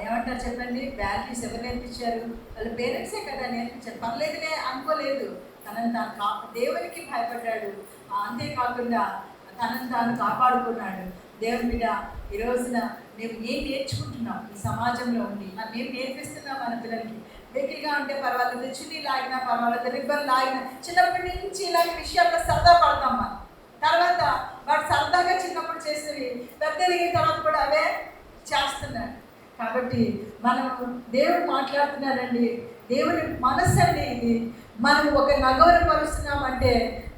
ఏమంటారు చెప్పండి వాల్యూస్ ఎవరు నేర్పించారు? వాళ్ళ పేరెంట్సే కదా నేర్పించారు. పర్లేదులే అనుకోలేదు, తనని తాను దేవునికి భయపడ్డాడు. అంతేకాకుండా తనని తాను కాపాడుకున్నాడు. దేవుని మీద ఈ రోజున మేము ఏం నేర్చుకుంటున్నాం ఈ సమాజంలో ఉండి, మేము నేర్పిస్తున్నాం మన పిల్లలకి. వెకిలిగా ఉంటే పర్వాలేదు, చున్నీ లాగినా పర్వాలేదు, రిబ్బన్ లాగినా, చిన్నప్పటి నుంచి ఇలాంటి విషయాల్లో సరదా పడతాం మనం. తర్వాత వాడు సరదాగా చిన్నప్పుడు చేసేవి పెద్ద ఎదిగిన తర్వాత కూడా అవే చేస్తున్నారు. కాబట్టి మనం దేవుడు మాట్లాడుతున్నారండి, దేవుని మనస్సు అండి ఇది. మనం ఒక అగౌరవపరుస్తున్నామంటే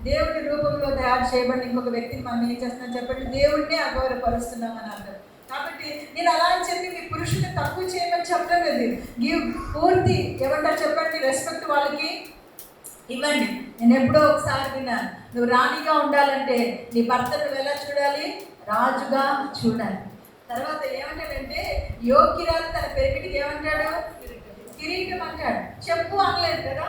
దేవుడి రూపంలో తయారు చేయబడిన ఇంకొక వ్యక్తిని మనం ఏం చేస్తున్నాం చెప్పండి? దేవుడినే అగౌరవపరుస్తున్నామని అర్థం. కాబట్టి నేను అలా అని చెప్పి మీ పురుషుని తక్కువ చేయమని చెప్పడం లేదు. గివ్ పూర్తి ఏమంటారు చెప్పండి, రెస్పెక్ట్ వాళ్ళకి ఇవ్వండి. నేను ఎప్పుడో ఒకసారి విన్నాను, నువ్వు రాణిగా ఉండాలంటే నీ భర్తను ఎలా చూడాలి, రాజుగా చూడాలి. తర్వాత ఏమంటాడంటే యోగ్యురాలు తన పెరిగిటికి ఏమంటాడు, కిరీటం అంటాడు. చెప్పు అనలేదు కదా,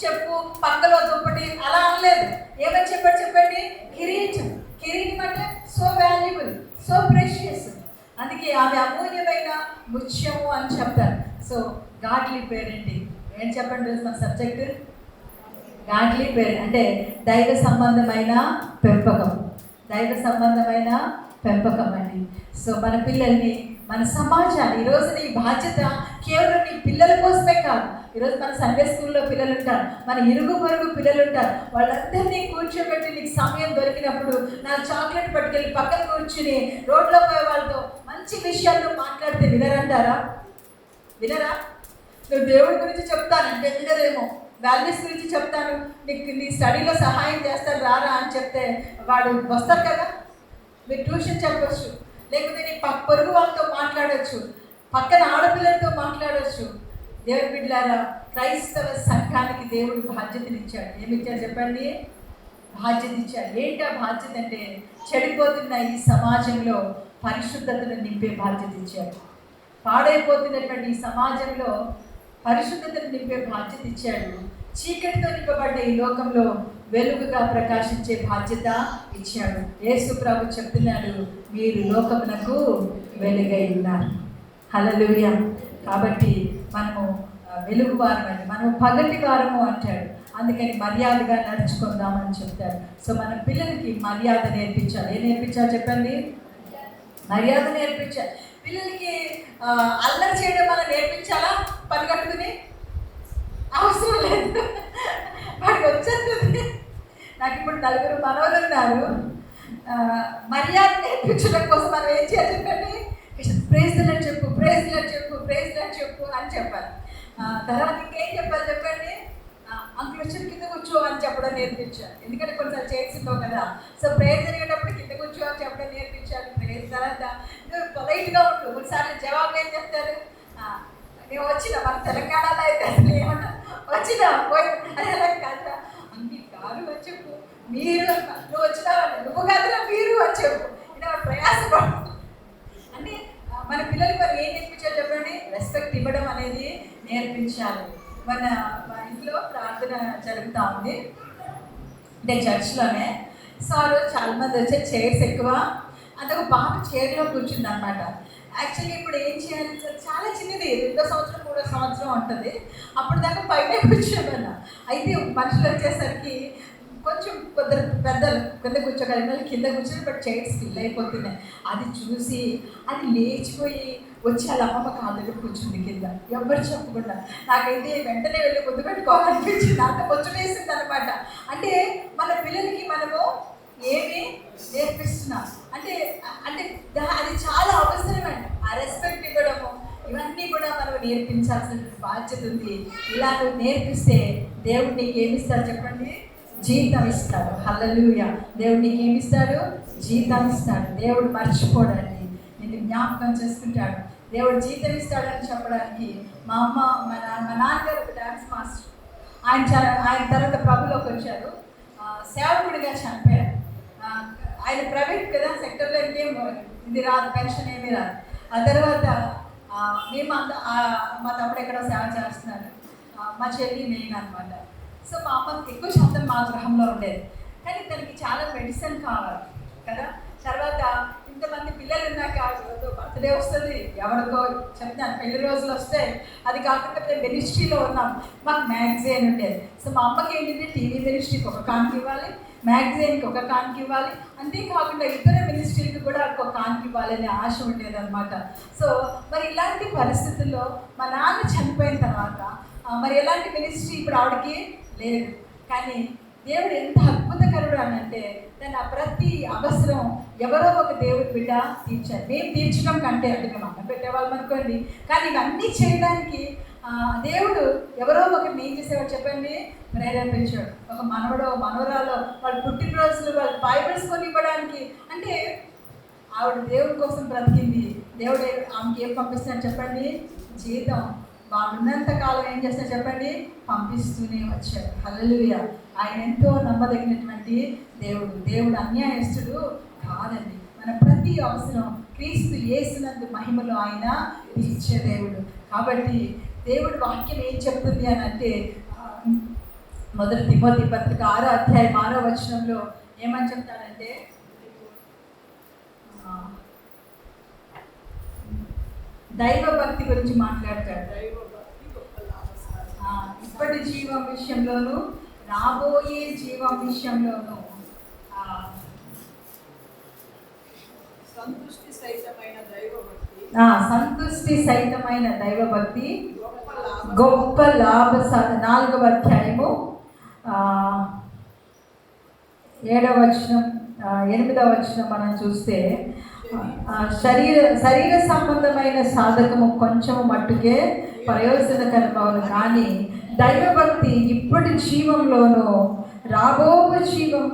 చెప్పు పక్కలో దుప్పటి అలా అనలేదు. ఏమని చెప్పాడు చెప్పండి, కిరీటం. కిరీటం అంటే సో వాల్యుబుల్, సో ప్రెషియస్. అందుకే ఆమె అమూల్యమైన ముత్యము అని చెప్తారు. సో గాడ్లీ పేరెంటింగ్ ఏం చెప్పండి మన సబ్జెక్ట్, గాడ్లీ పేరెంట్ అంటే దైవ సంబంధమైన పెంపకం, దైవ సంబంధమైన పెంపకం అండి. సో మన పిల్లల్ని, మన సమాజాన్ని, ఈరోజు నీ బాధ్యత కేవలం నీ పిల్లల కోసమే కాదు. ఈరోజు మన సండే స్కూల్లో పిల్లలు ఉంటారు, మన ఇరుగు పొరుగు పిల్లలు ఉంటారు. వాళ్ళందరినీ కూర్చోబెట్టి నీకు సమయం దొరికినప్పుడు నా చాక్లెట్ పట్టుకెళ్ళి పక్కన కూర్చుని రోడ్లో పోయే వాళ్ళతో మంచి విషయాలు మాట్లాడితే వినరంటారా? వినరా? నువ్వు దేవుడి గురించి చెప్తానంటే వినరేమో, వాల్యూస్ గురించి చెప్తాను, నీకు నీ స్టడీలో సహాయం చేస్తాను రారా అని చెప్తే వాడు వస్తారు కదా. మీరు ట్యూషన్ చెప్పచ్చు, లేకపోతే నీ పొరుగు వాళ్ళతో మాట్లాడచ్చు, పక్కన ఆడపిల్లలతో మాట్లాడచ్చు. దేవుడి బిడ్డలారా, క్రైస్తవ సంఘానికి దేవుడు బాధ్యతనిచ్చాడు. ఏమిచ్చాడు చెప్పండి, బాధ్యత ఇచ్చాడు. ఏంటి ఆ బాధ్యత అంటే చెడిపోతున్న ఈ సమాజంలో పరిశుద్ధతను నింపే బాధ్యత ఇచ్చాడు. పాడైపోతున్నటువంటి ఈ సమాజంలో పరిశుద్ధతను నింపే బాధ్యత ఇచ్చాడు. చీకటితో నింపబడ్డ ఈ లోకంలో వెలుగుగా ప్రకాశించే బాధ్యత ఇచ్చాడు. యేసు ప్రభు చెప్తున్నాడు, మీరు లోకమునకు వెలుగై ఉన్నారు. హల్లెలూయా. కాబట్టి మనము వెలుగు వారమని, మనము పగటి వారము అంటాడు. అందుకని మర్యాదగా నడుచుకుందామని చెప్తాడు. సో మన పిల్లలకి మర్యాద నేర్పించాలి. ఏం నేర్పించాలి చెప్పండి, మర్యాద నేర్పించాలి. పిల్లలకి అల్లరి చేయడం మనం నేర్పించాలా, పని కట్టుకుని అవసరం లేదు, వాడికి వచ్చేస్తుంది. నాకు ఇప్పుడు 4 మనవలు ఉన్నారు. మర్యాద నేర్పించడం కోసం మనం ఏం చేయాలి చెప్పండి, ప్రైజ్లా చెప్పు, ప్రైజ్లా చెప్పు, ప్రైజ్లా చెప్పు అని చెప్పాలి. తర్వాత ఇంకేం చెప్పాలి చెప్పండి, అంకుల్ వచ్చి కింద కూర్చో అని చెప్పడం నేర్పించాలి. ఎందుకంటే కొన్నిసార్లు చేస్తుంటావు కదా. సో ప్రేయర్ జరిగేటప్పుడు కింద కూర్చో అని చెప్పడం నేర్పించాలి. ప్రేయర్ తర్వాత నువ్వు పొలైట్గా ఉండు. కొన్నిసార్లు జవాబు ఏం చెప్తారు, నేను వచ్చిన మన తెలంగాణలో అయితే అసలు ఏమన్నా వచ్చినా పోయి అని అలా కాదురా, అన్ని కాదు అని చెప్పు, మీరు నువ్వు వచ్చినావంటే నువ్వు కాదురా మీరు అని చెప్పు. ఇలా ప్రయాసపడు అంటే మన పిల్లలకి మరి ఏం నేర్పించాలి చెప్పండి, రెస్పెక్ట్ ఇవ్వడం అనేది నేర్పించాలి. మన ఇంట్లో ప్రార్థన జరుగుతూ ఉంది అంటే చర్చ్లోనే. సో ఆ రోజు చాలామంది వచ్చే చైర్స్ ఎక్కువ, అంటే ఒక పాప చైర్లో కూర్చుంది అనమాట. యాక్చువల్లీ ఇప్పుడు ఏం చేయాలి, చాలా చిన్నది, 2వ సంవత్సరం 3వ సంవత్సరం ఉంటుంది. అప్పుడు దాకా పైన కూర్చోమన్నా. అయితే మనుషులు వచ్చేసరికి కొంచెం కొందరు పెద్దలు కింద కూర్చోగలిగిన వాళ్ళు కింద కూర్చొని, బట్ చైర్స్ ఫిల్ అయిపోతున్నాయి. అది చూసి అది లేచిపోయి వచ్చి వాళ్ళ అమ్మమ్మ కాళ్ళ దగ్గర కూర్చుంది కింద, ఎవరు చెప్పకుండా. నాకైతే వెంటనే వెళ్ళి ముద్దు పెట్టుకోవాలనిపించింది, అంత కొంచెం వేసింది అనమాట. అంటే మన పిల్లలకి మనము ఏమి నేర్పిస్తున్నాం అంటే అంటే అది చాలా అవసరమండి. ఆ రెస్పెక్ట్ ఇవ్వడము ఇవన్నీ కూడా మనం నేర్పించాల్సిన బాధ్యత ఉంది. ఇలా నువ్వు నేర్పిస్తే దేవుడు నీకు ఏమిస్తాడు చెప్పండి, జీతం ఇస్తాడు. హల్లెలూయా. దేవుడు నీకు ఏమిస్తాడు, జీతం ఇస్తాడు. దేవుడు మర్చిపోడండి, నిన్ను జ్ఞాపకం చేసుకుంటాడు. దేవుడు జీతం ఇస్తాడని చెప్పడానికి మా నాన్నగారు ఒక డ్యాన్స్ మాస్టర్. ఆయన తర్వాత ప్రభులోకి వచ్చారు, సేవకుడిగా చనిపోయారు. ఆయన ప్రైవేట్ కదా, సెక్టర్లో ఇంకేం ఇది రాదు, పెన్షన్ ఏమీ రాదు. ఆ తర్వాత మేము మా తమ్ముడు ఎక్కడో సేవ చేస్తున్నారు, మా చెల్లి నేను అనమాట. సో మా అమ్మకి ఎక్కువ శాతం మా గృహంలో ఉండేది. కానీ తనకి చాలా మెడిసిన్ కావాలి కదా. తర్వాత ఇంతమంది పిల్లలు ఉన్నాక బర్త్డే వస్తుంది, ఎవరికో చెప్తాను పెళ్లి రోజులు వస్తే, అది కాకుండా మేము మినిస్ట్రీలో ఉన్నాం, మాకు మ్యాగజైన్ ఉండేది. సో మా అమ్మకి ఏంటంటే టీవీ మినిస్ట్రీకి ఒక కానుక ఇవ్వాలి, మ్యాగజైన్కి ఒక కానుక ఇవ్వాలి, అంతేకాకుండా ఇతర మినిస్ట్రీకి కూడా ఒక కానుక ఇవ్వాలనే ఆశ ఉండేదన్నమాట. సో మరి ఇలాంటి పరిస్థితుల్లో మా నాన్న చనిపోయిన తర్వాత మరి ఎలాంటి మినిస్ట్రీ ఇప్పుడు ఆవిడకి లేదు. కానీ దేవుడు ఎంత అద్భుతకరుడు అనంటే తన ప్రతి అవసరం ఎవరో ఒక దేవుడి బిడ్డ తీర్చారు. మేము తీర్చడం కంటే అంటే మేము అన్నం పెట్టేవాళ్ళం అనుకోండి, కానీ ఇవన్నీ చేయడానికి దేవుడు ఎవరో ఒకరిని ఏం చేసేవాడు చెప్పండి, ప్రేరేపించాడు. ఒక మనవడో మనవరాలో వాళ్ళ పుట్టినరోజులు వాళ్ళ బైబిల్స్ కొని ఇవ్వడానికి. అంటే ఆవిడ దేవుడి కోసం బ్రతికింది. దేవుడు ఆమెకి ఏం పంపిస్తున్నాడు చెప్పండి? జీతం. ఉన్నంత కాలం ఏం చేస్తాడు చెప్పండి? పంపిస్తూనే వచ్చాడు. హల్లెలూయా. ఆయన ఎంతో నమ్మదగినటువంటి దేవుడు. దేవుడు అన్యాయస్తుడు కాదండి. మన ప్రతి అవసరం క్రీస్తు యేసునందు మహిమలో ఆయన తీర్చే దేవుడు. కాబట్టి దేవుడు వాక్యం ఏం చెప్తుంది అని అంటే, మొదటి తిమోతి పత్రిక 6వ అధ్యాయం 6వ వచనంలో ఏమని చెప్తాడంటే, దైవ భక్తి గురించి మాట్లాడతాడు. ఇప్పటి జీవం విషయంలోను రాబోయే జీవం విషయంలోను సంతుష్టి సహితమైన దైవభక్తి గొప్ప లాభ సాధన. 4వ అధ్యాయము 7వ వచనం 8వ వచనం మనం చూస్తే, శరీర సంబంధమైన సాధకము కొంచెము మట్టుకే ప్రయోజనకరమవును, కానీ దైవభక్తి ఇప్పటి జీవంలోనూ రాబో జీవం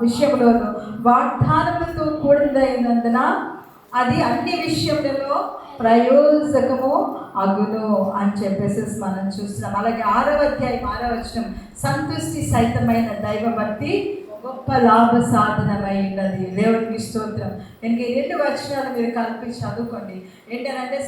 విషయంలోను వాగ్దానములతో కూడినదైనందున అది అన్ని విషయములలో ప్రయోజకము అగును అని చెప్పేసి మనం చూస్తున్నాం. అలాగే 6వ అధ్యాయం 6వ వచనం, సంతుష్టి సహితమైన దైవభక్తి గొప్ప లాభ సాధనమై ఉన్నది. దేవుడికి స్తోత్రం. దీనికి 2 వచనాలు మీరు కలిపి చదువుకోండి. ఏంటంటే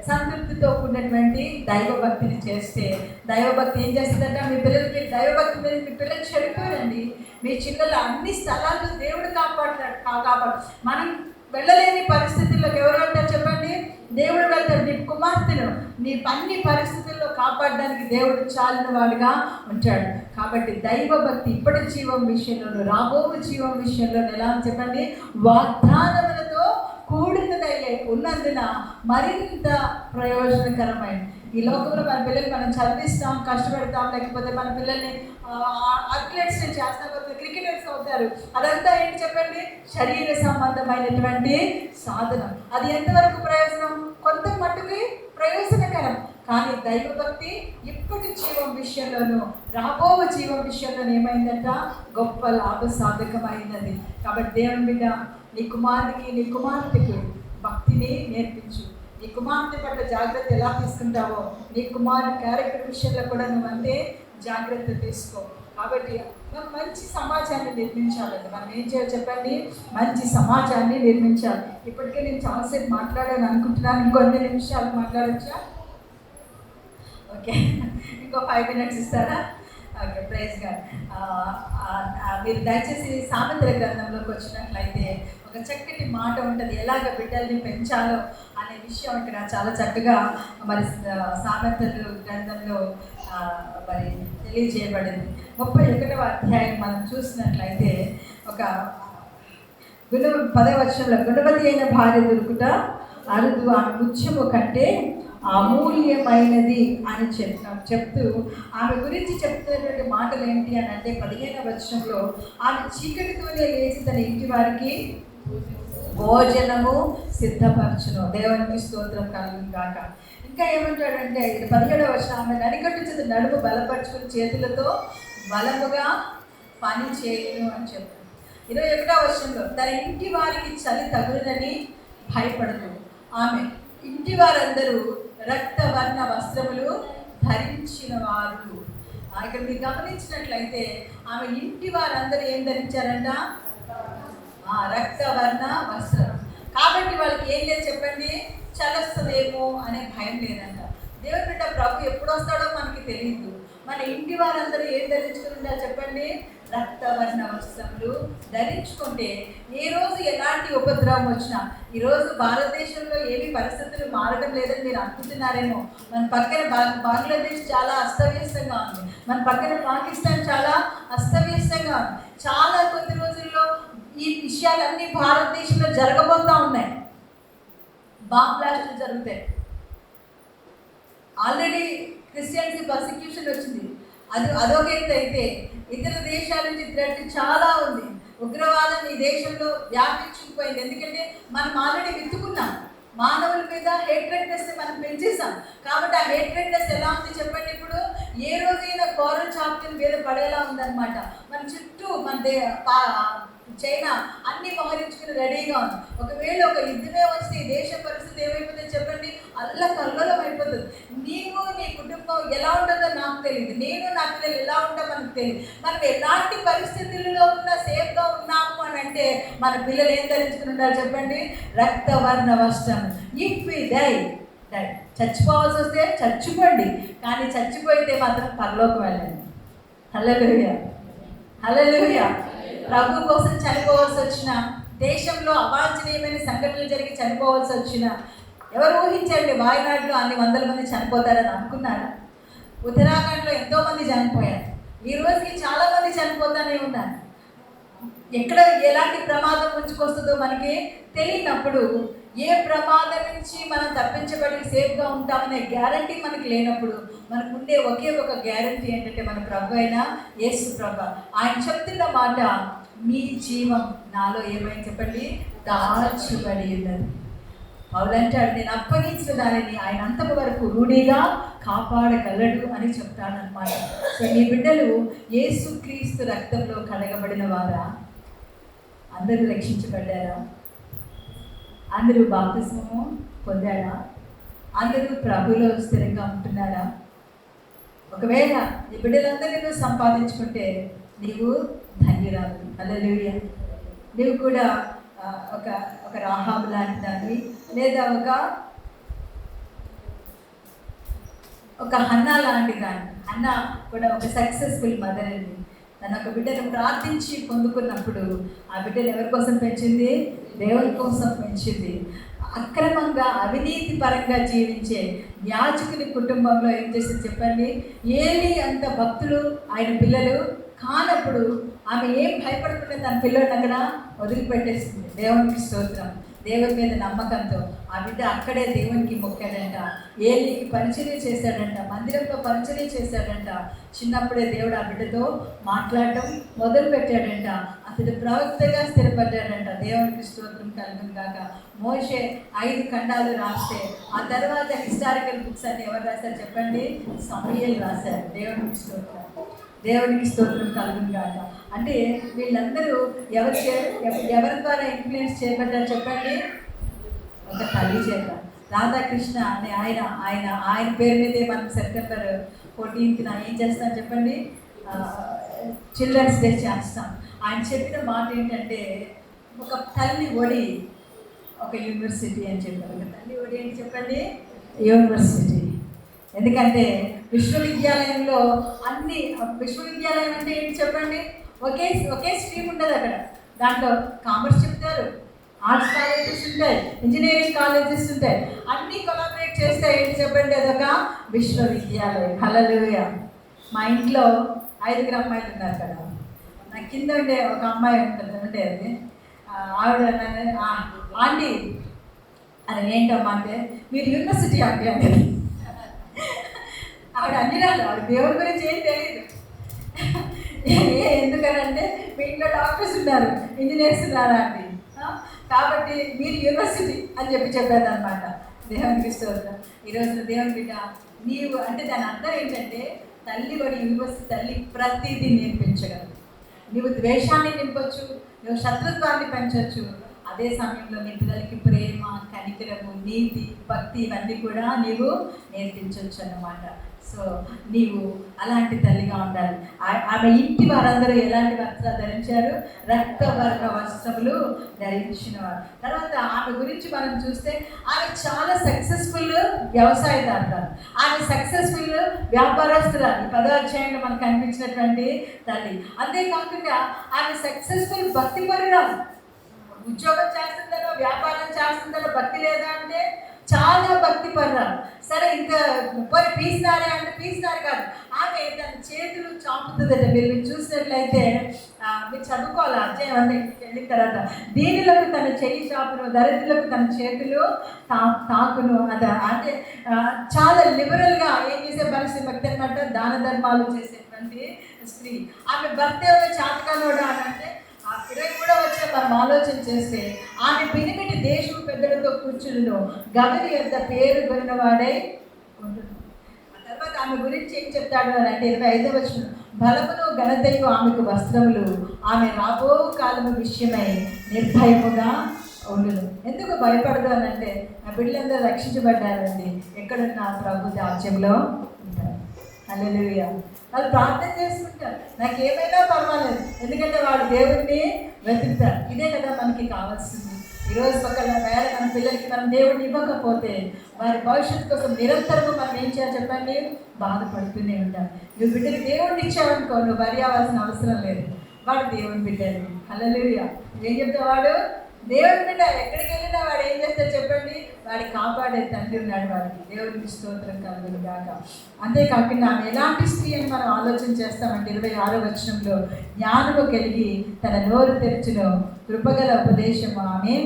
సంతృప్తితో కూడినటువంటి దైవభక్తిని చేస్తే, దైవభక్తి ఏం చేస్తుందంటే మీ పిల్లలకి దైవభక్తి మీద మీ పిల్లలు చెడిపోయారండి. మీ చిన్నలు అన్ని స్థలాల్లో దేవుడు కాపాడు. మనం వెళ్ళలేని పరిస్థితుల్లోకి ఎవరు వెళ్తారు చెప్పండి? దేవుడు వెళ్తాడు. నీ కుమార్తెను నీ అన్ని పరిస్థితుల్లో కాపాడడానికి దేవుడు చాలిన వాడుగా ఉంటాడు. కాబట్టి దైవభక్తి ఇప్పటి జీవం విషయంలోనూ రాబో జీవం విషయంలో ఎలా అని చెప్పండి? వాగ్దానములతో కూడినదయ్యే ఉన్నందున మరింత ప్రయోజనకరమైన. ఈ లోకంలో మన పిల్లల్ని మనం చదివిస్తాం, కష్టపడతాం, లేకపోతే మన పిల్లల్ని అథ్లెట్స్ని చేస్తాం, క్రికెటర్స్ అవుతారు. అదంతా ఏంటి చెప్పండి? శరీర సంబంధమైనటువంటి సాధనం. అది ఎంతవరకు ప్రయోజనం? కొంత మట్టుకి ప్రయోజనకరం. కానీ దైవభక్తి ఇప్పటి జీవం విషయంలోనూ రాబో జీవం విషయంలో ఏమైందంట? గొప్ప లాభ సాధకమైనది. కాబట్టి దేవుని బిడ్డ, నీ కుమారుడికి నీ కుమార్తెకి భక్తిని నేర్పించు. నీ కుమార్తె పట్ల జాగ్రత్త ఎలా తీసుకుంటావో నీ కుమారుడి క్యారెక్టర్ విషయంలో కూడా నువ్వు అంతే జాగ్రత్త తీసుకో. కాబట్టి మనం మంచి సమాజాన్ని నిర్మించాలండి. మనం ఏం చేయాలి చెప్పండి? మంచి సమాజాన్ని నిర్మించాలి. ఇప్పటికే నేను చాలాసేపు మాట్లాడాను అనుకుంటున్నాను. ఇంకొన్ని నిమిషాలు మాట్లాడచ్చా? ఓకే, ఇంకో 5 minutes ఇస్తారా? Okay, praise God. మీరు దయచేసి సామెతల గ్రంథంలోకి వచ్చినట్లయితే ఒక చక్కటి మాట ఉంటుంది, ఎలాగ బిడ్డల్ని పెంచాలో అనే విషయం ఇక్కడ చాలా చక్కగా మరి సామెతల గ్రంథంలో మరి తెలియజేయబడింది. 31వ అధ్యాయం మనం చూసినట్లయితే ఒక 10వ వచనంలో, గుణవతి అయిన భార్య దొరుకుట అరుదు, ఆమె ముత్యము కంటే అమూల్యమైనది అని చెప్తూ ఆమె గురించి చెప్తున్నటువంటి మాటలు ఏంటి అని అంటే 15వ వచనంలో, ఆమె చీకటితోనే లేచి తన ఇంటి వారికి భోజనము సిద్ధపరచును. దేవునికి స్తోత్రం కలుగును గాక. ఇంకా ఏమంటాడంటే 17వ వచనం, ఆమె నడికట్టు చేత నడుము బలపరుచుకుని చేతులతో బలముగా పని చేయను అని చెప్తాడు. 21వ వచనంలో, తన ఇంటి వారికి చలి తగులునని భయపడదు. ఆమె ఇంటి వారందరూ రక్తవర్ణ వస్త్రములు ధరించిన వారు. ఇక్కడ మీరు గమనించినట్లయితే ఆమె ఇంటి వారందరూ ఏం ధరించారంట? రక్తవర్ణ వస్త్రం. కాబట్టి వాళ్ళకి ఏం లేదు చెప్పండి? చలొస్తుందేమో అనే భయం లేదంట. దేవుని బిడ్డ ప్రభు ఎప్పుడు వస్తాడో మనకి తెలియదు. మన ఇంటి వారందరూ ఏం ధరించుకుని ఉండాలి చెప్పండి? రక్తవర్ణ వస్త్రములు ధరించుకుంటే ఏ రోజు ఎలాంటి ఉపద్రవం వచ్చినా, ఈరోజు భారతదేశంలో ఏమి పరిస్థితులు మారడం లేదని మీరు అనుకుంటున్నారేమో. మన పక్కన బంగ్లాదేశ్ చాలా అస్తవ్యస్తంగా ఉంది, మన పక్కన పాకిస్తాన్ చాలా అస్తవ్యస్తంగా ఉంది. చాలా కొద్ది రోజుల్లో ఈ విషయాలన్నీ భారతదేశంలో జరగబోతూ ఉన్నాయి. బాంబ్ బ్లాస్టులు జరుగుతాయి. ఆల్రెడీ క్రిస్టియన్స్కి పర్సిక్యూషన్ వచ్చింది. అదొక ఎత్తు అయితే ఇతర దేశాల నుంచి థ్రెట్ చాలా ఉంది. ఉగ్రవాదం ఈ దేశంలో వ్యాపించుకుపోయింది. ఎందుకంటే మనం ఆల్రెడీ విత్తుకున్నాం. మానవుల మీద హేట్రెడ్నెస్ని మనం పెంచేసాం. కాబట్టి ఆ హేట్రెడ్నెస్ ఎలా ఉంది చెప్పండి? ఇప్పుడు ఏ రోజైనా కోరల్ చాప్టర్ మీద పడేలా ఉందన్నమాట. మన చుట్టూ మన చైనా అన్ని మోహరించుకుని రెడీగా ఉంది. ఒకవేళ ఒక యుద్ధమే వస్తే ఈ దేశ పరిస్థితి ఏమైపోతుందో చెప్పండి, కల్లోలం అయిపోతుంది. నీవు నీ కుటుంబం ఎలా ఉంటుందో నాకు తెలియదు, నేను నా పిల్లలు ఎలా ఉంటామో మనకు తెలియదు. మనం ఎలాంటి పరిస్థితుల్లో ఉన్నా సేఫ్గా ఉన్నాము అని అంటే మన పిల్లలు ఏం ధరించుకుని ఉంటారు చెప్పండి? రక్తవర్ణ వస్త్రం. ఇఫ్ వి డై, చచ్చిపోవాల్సి వస్తే చచ్చిపోండి, కానీ చచ్చిపోతే మాత్రం పరలోకం వెళ్ళండి. హల్లెలూయా, హల్లెలూయా. ప్రభు కోసం చనిపోవాల్సి వచ్చిన, దేశంలో అవాంఛనీయమైన సంఘటనలు జరిగి చనిపోవాల్సి వచ్చిన, ఎవరు ఊహించండి వాయనాడులో అన్ని వందల మంది చనిపోతారని అనుకున్నారా? ఉత్తరాఖండ్లో ఎంతోమంది చనిపోయారు. ఈ రోజుకి చాలామంది చనిపోతానే ఉన్నారు. ఎక్కడ ఎలాంటి ప్రమాదం ముంచుకొస్తుందో మనకి తెలియనప్పుడు, ఏ ప్రమాదం నుంచి మనం తప్పించబడి సేఫ్గా ఉంటామనే గ్యారంటీ మనకి లేనప్పుడు, మనకు ఉండే ఒకే ఒక గ్యారంటీ ఏంటంటే మన ప్రభు అయిన యేసు ప్రభు. ఆయన చెప్తున్న మాట, మీ జీవం నాలో ఏమైంది చెప్పండి? దాచబడి ఉన్నది. పౌలంటాడు, నేను అప్పగించిన దానిని ఆయన అంతకు వరకు రూఢిగా కాపాడగలడు అని చెప్తాడనమాట. సో మీ బిడ్డలు యేసుక్రీస్తు రక్తంలో కడగబడిన వారా? అందరూ రక్షించబడ్డారా? అందరూ బాప్తిస్మము పొందారా? అందరూ ప్రభులో స్థిరంగా ఉంటున్నారా? ఒకవేళ నీ బిడ్డలందరినీ నువ్వు సంపాదించుకుంటే నీవు ధన్యురాలు. హల్లెలూయా. నీవు కూడా ఒక రాహాబు లాంటి దాన్ని, లేదా ఒక హన్నా లాంటి దాన్ని. హన్నా కూడా ఒక సక్సెస్ఫుల్ మదర్ అండి. తన ఒక బిడ్డను ప్రార్థించి పొందుకున్నప్పుడు ఆ బిడ్డను ఎవరి కోసం పెంచింది? దేవుని కోసం పెంచింది. అక్రమంగా అవినీతి పరంగా జీవించే యాజకుని కుటుంబంలో ఏం చేసింది చెప్పండి? ఏలి అంత భక్తులు ఆయన పిల్లలు కానప్పుడు ఆమె ఏం భయపడకుండా తన పిల్లల్ని అక్కడ వదిలిపెట్టేసింది. దేవునికి స్తోత్రం. దేవుని మీద నమ్మకంతో ఆ బిడ్డ అక్కడే దేవునికి మొక్కాడంట, ఏలికి పరిచర్య చేశాడంట, మందిరంలో పరిచర్య చేశాడంట. చిన్నప్పుడే దేవుడు ఆ బిడ్డతో మాట్లాడటం మొదలు పెట్టాడంట. అతడు ప్రవక్తగా స్థిరపడ్డాడంట. దేవునికి స్తోత్రం కలుగును గాక. మోషే 5 ఖండాలు రాస్తే ఆ తర్వాత హిస్టారికల్ బుక్స్ అన్ని ఎవరు రాశారు చెప్పండి? సమూయేలు రాశారు. దేవునికి స్తోత్రం, దేవునికి స్తోత్రం కలుగును గాక. అంటే వీళ్ళందరూ ఎవరి ద్వారా ఇన్ఫ్లుయెన్స్ చేయబడ్డారు చెప్పండి? ఒక తల్లి చేత. రాధాకృష్ణ అనే ఆయన పేరు మీదే మనం సెప్టెంబర్ 14న ఏం చేస్తాం చెప్పండి? చిల్డ్రన్స్ డే చేస్తాం. ఆయన చెప్పిన మాట ఏంటంటే, ఒక తల్లి ఒడి ఒక యూనివర్సిటీ అని చెప్పారు. ఒక తల్లి ఒడి ఏంటి చెప్పండి? యూనివర్సిటీ. ఎందుకంటే విశ్వవిద్యాలయంలో విశ్వవిద్యాలయం అంటే ఏంటి చెప్పండి? ఒకే స్ట్రీమ్ ఉండదు అక్కడ. దాంట్లో కామర్స్ చెప్తారు, ఆర్ట్స్ కాలేజెస్ ఉంటాయి, ఇంజనీరింగ్ కాలేజెస్ ఉంటాయి, అన్నీ కొలాబరేట్ చేస్తే ఏంటి చెప్పండి? అదొక విశ్వవిద్యాలయం. హల్లెలూయా. మా ఇంట్లో 5 అమ్మాయిలు ఉన్నారు కదా. నా కింద ఉండే ఒక అమ్మాయి ఉండేది. ఆవిడ ఆంటీ అది ఏంటమ్మా అంటే, మీరు యూనివర్సిటీ ఆంటీ అంటే. ఆవిడ అన్ని రాదు, ఆవిడ దేవుడి గురించి ఏం తెలియదు. ఎందుకనంటే మీ ఇంట్లో డాక్టర్స్ ఉన్నారు, ఇంజనీర్స్ ఉన్నారా అండి, కాబట్టి మీరు యూనివర్సిటీ అని చెప్పేది అనమాట. దేవునికి స్తోత్రం. ఈరోజు దేవుని బిడ్డ నీవు అంటే దాని అర్థం ఏంటంటే, తల్లి వాడి యూనివర్సిటీ. తల్లి ప్రతిదీ నేర్పించగలదు. నీవు ద్వేషాన్ని నింపొచ్చు, నువ్వు శత్రుత్వాన్ని పెంచవచ్చు. అదే సమయంలో నీ పిల్లలకి ప్రేమ, కనికరము, నీతి, భక్తి ఇవన్నీ కూడా నీవు నేర్పించవచ్చు అన్నమాట. సో నీవు అలాంటి తల్లిగా ఉండాలి. ఆమె ఇంటి వారందరూ ఎలాంటి వస్త్రాలు ధరించారు? రక్తవర్ణ వస్త్రములు ధరించినవారు. తర్వాత ఆమె గురించి మనం చూస్తే ఆమె చాలా సక్సెస్ఫుల్ వ్యవసాయదారురాలు, ఆమె సక్సెస్ఫుల్ వ్యాపారస్తురాలు. 10వ అధ్యాయంలో మనకు కనిపించినటువంటి తల్లి. అంతేకాకుండా ఆమె సక్సెస్ఫుల్ భక్తిపరురాలు. ఉద్యోగం చేస్తుందనో వ్యాపారం చేస్తుందనో భక్తి లేదా అంటే చాలా భక్తి పర్రాలు. సరే ఇంకా 30 పీసినారే అంటే పీసినారు కాదు, ఆమె తన చేతులు చాపుతుందట. మీరు చూసినట్లయితే మీరు చదువుకోవాలి అధ్యాయం అంతా వెళ్ళిన తర్వాత. దీనిలకు తన చెయ్యి చాపును, దరిద్రులకు తన చేతులు తాకును. అంటే చాలా లిబరల్గా ఏం చేసే పరిస్థితి భక్తి అనమాట. దాన ధర్మాలు చేసేటువంటి స్త్రీ. ఆమె భర్త ఎవరో చాతకానోడా అని అంటే 23వ వచనం మనం ఆలోచన చేస్తే, ఆమె పినిమిటి దేశం పెద్దలతో కూర్చునిలో గగని యొక్క పేరు కొనిన వాడై ఉంటుంది. ఆ తర్వాత ఆమె గురించి ఏం చెప్తాడు అని అంటే 25వ వచనం, బలమును ఘనతయు ఆమెకు వస్త్రములు, ఆమె రాబో కాలము విషయమై నిర్భయముగా ఉండును. ఎందుకు భయపడదు అని అంటే, నా బిడ్డలందరూ రక్షించబడ్డారండి, ఎక్కడున్నా ప్రభు రాజ్యంలో ఉంటారు. హల్లెలూయా. వాళ్ళు ప్రార్థన చేసుకుంటారు, నాకు ఏమైనా పర్వాలేదు, ఎందుకంటే వాడు దేవుడిని వెతుకుతారు. ఇదే కదా మనకి కావాల్సింది. ఈరోజు ఒకవేళ మన పిల్లలకి మనం దేవుడిని ఇవ్వకపోతే వారి భవిష్యత్తు కోసం నిరంతరము మనం ఏం చేయాలి చెప్పండి, బాధపడుతూనే ఉంటాం. నువ్వు బిడ్డకి దేవుడిని ఇచ్చావనుకో, నువ్వు వరి అవ్వాల్సిన అవసరం లేదు, వాడు దేవుని బిడ్డని. హల్లెలూయా. ఏం చెప్తావు, వాడు దేవుని బిడ్డ. ఎక్కడికి వెళ్ళినా వాడు ఏం చేస్తాడు చెప్పండి, వాడిని కాపాడే తండ్రి ఉన్నాడు వాడికి. దేవుడికి స్తోత్రం కలుగును గాక. అంతేకాకుండా ఆమె ఎలాంటి స్త్రీ అని మనం ఆలోచన చేస్తామంటే 26వ వచనంలో, జ్ఞానము కలిగి తన నోరు తెరచును, కృపగల ఉపదేశము ఆమె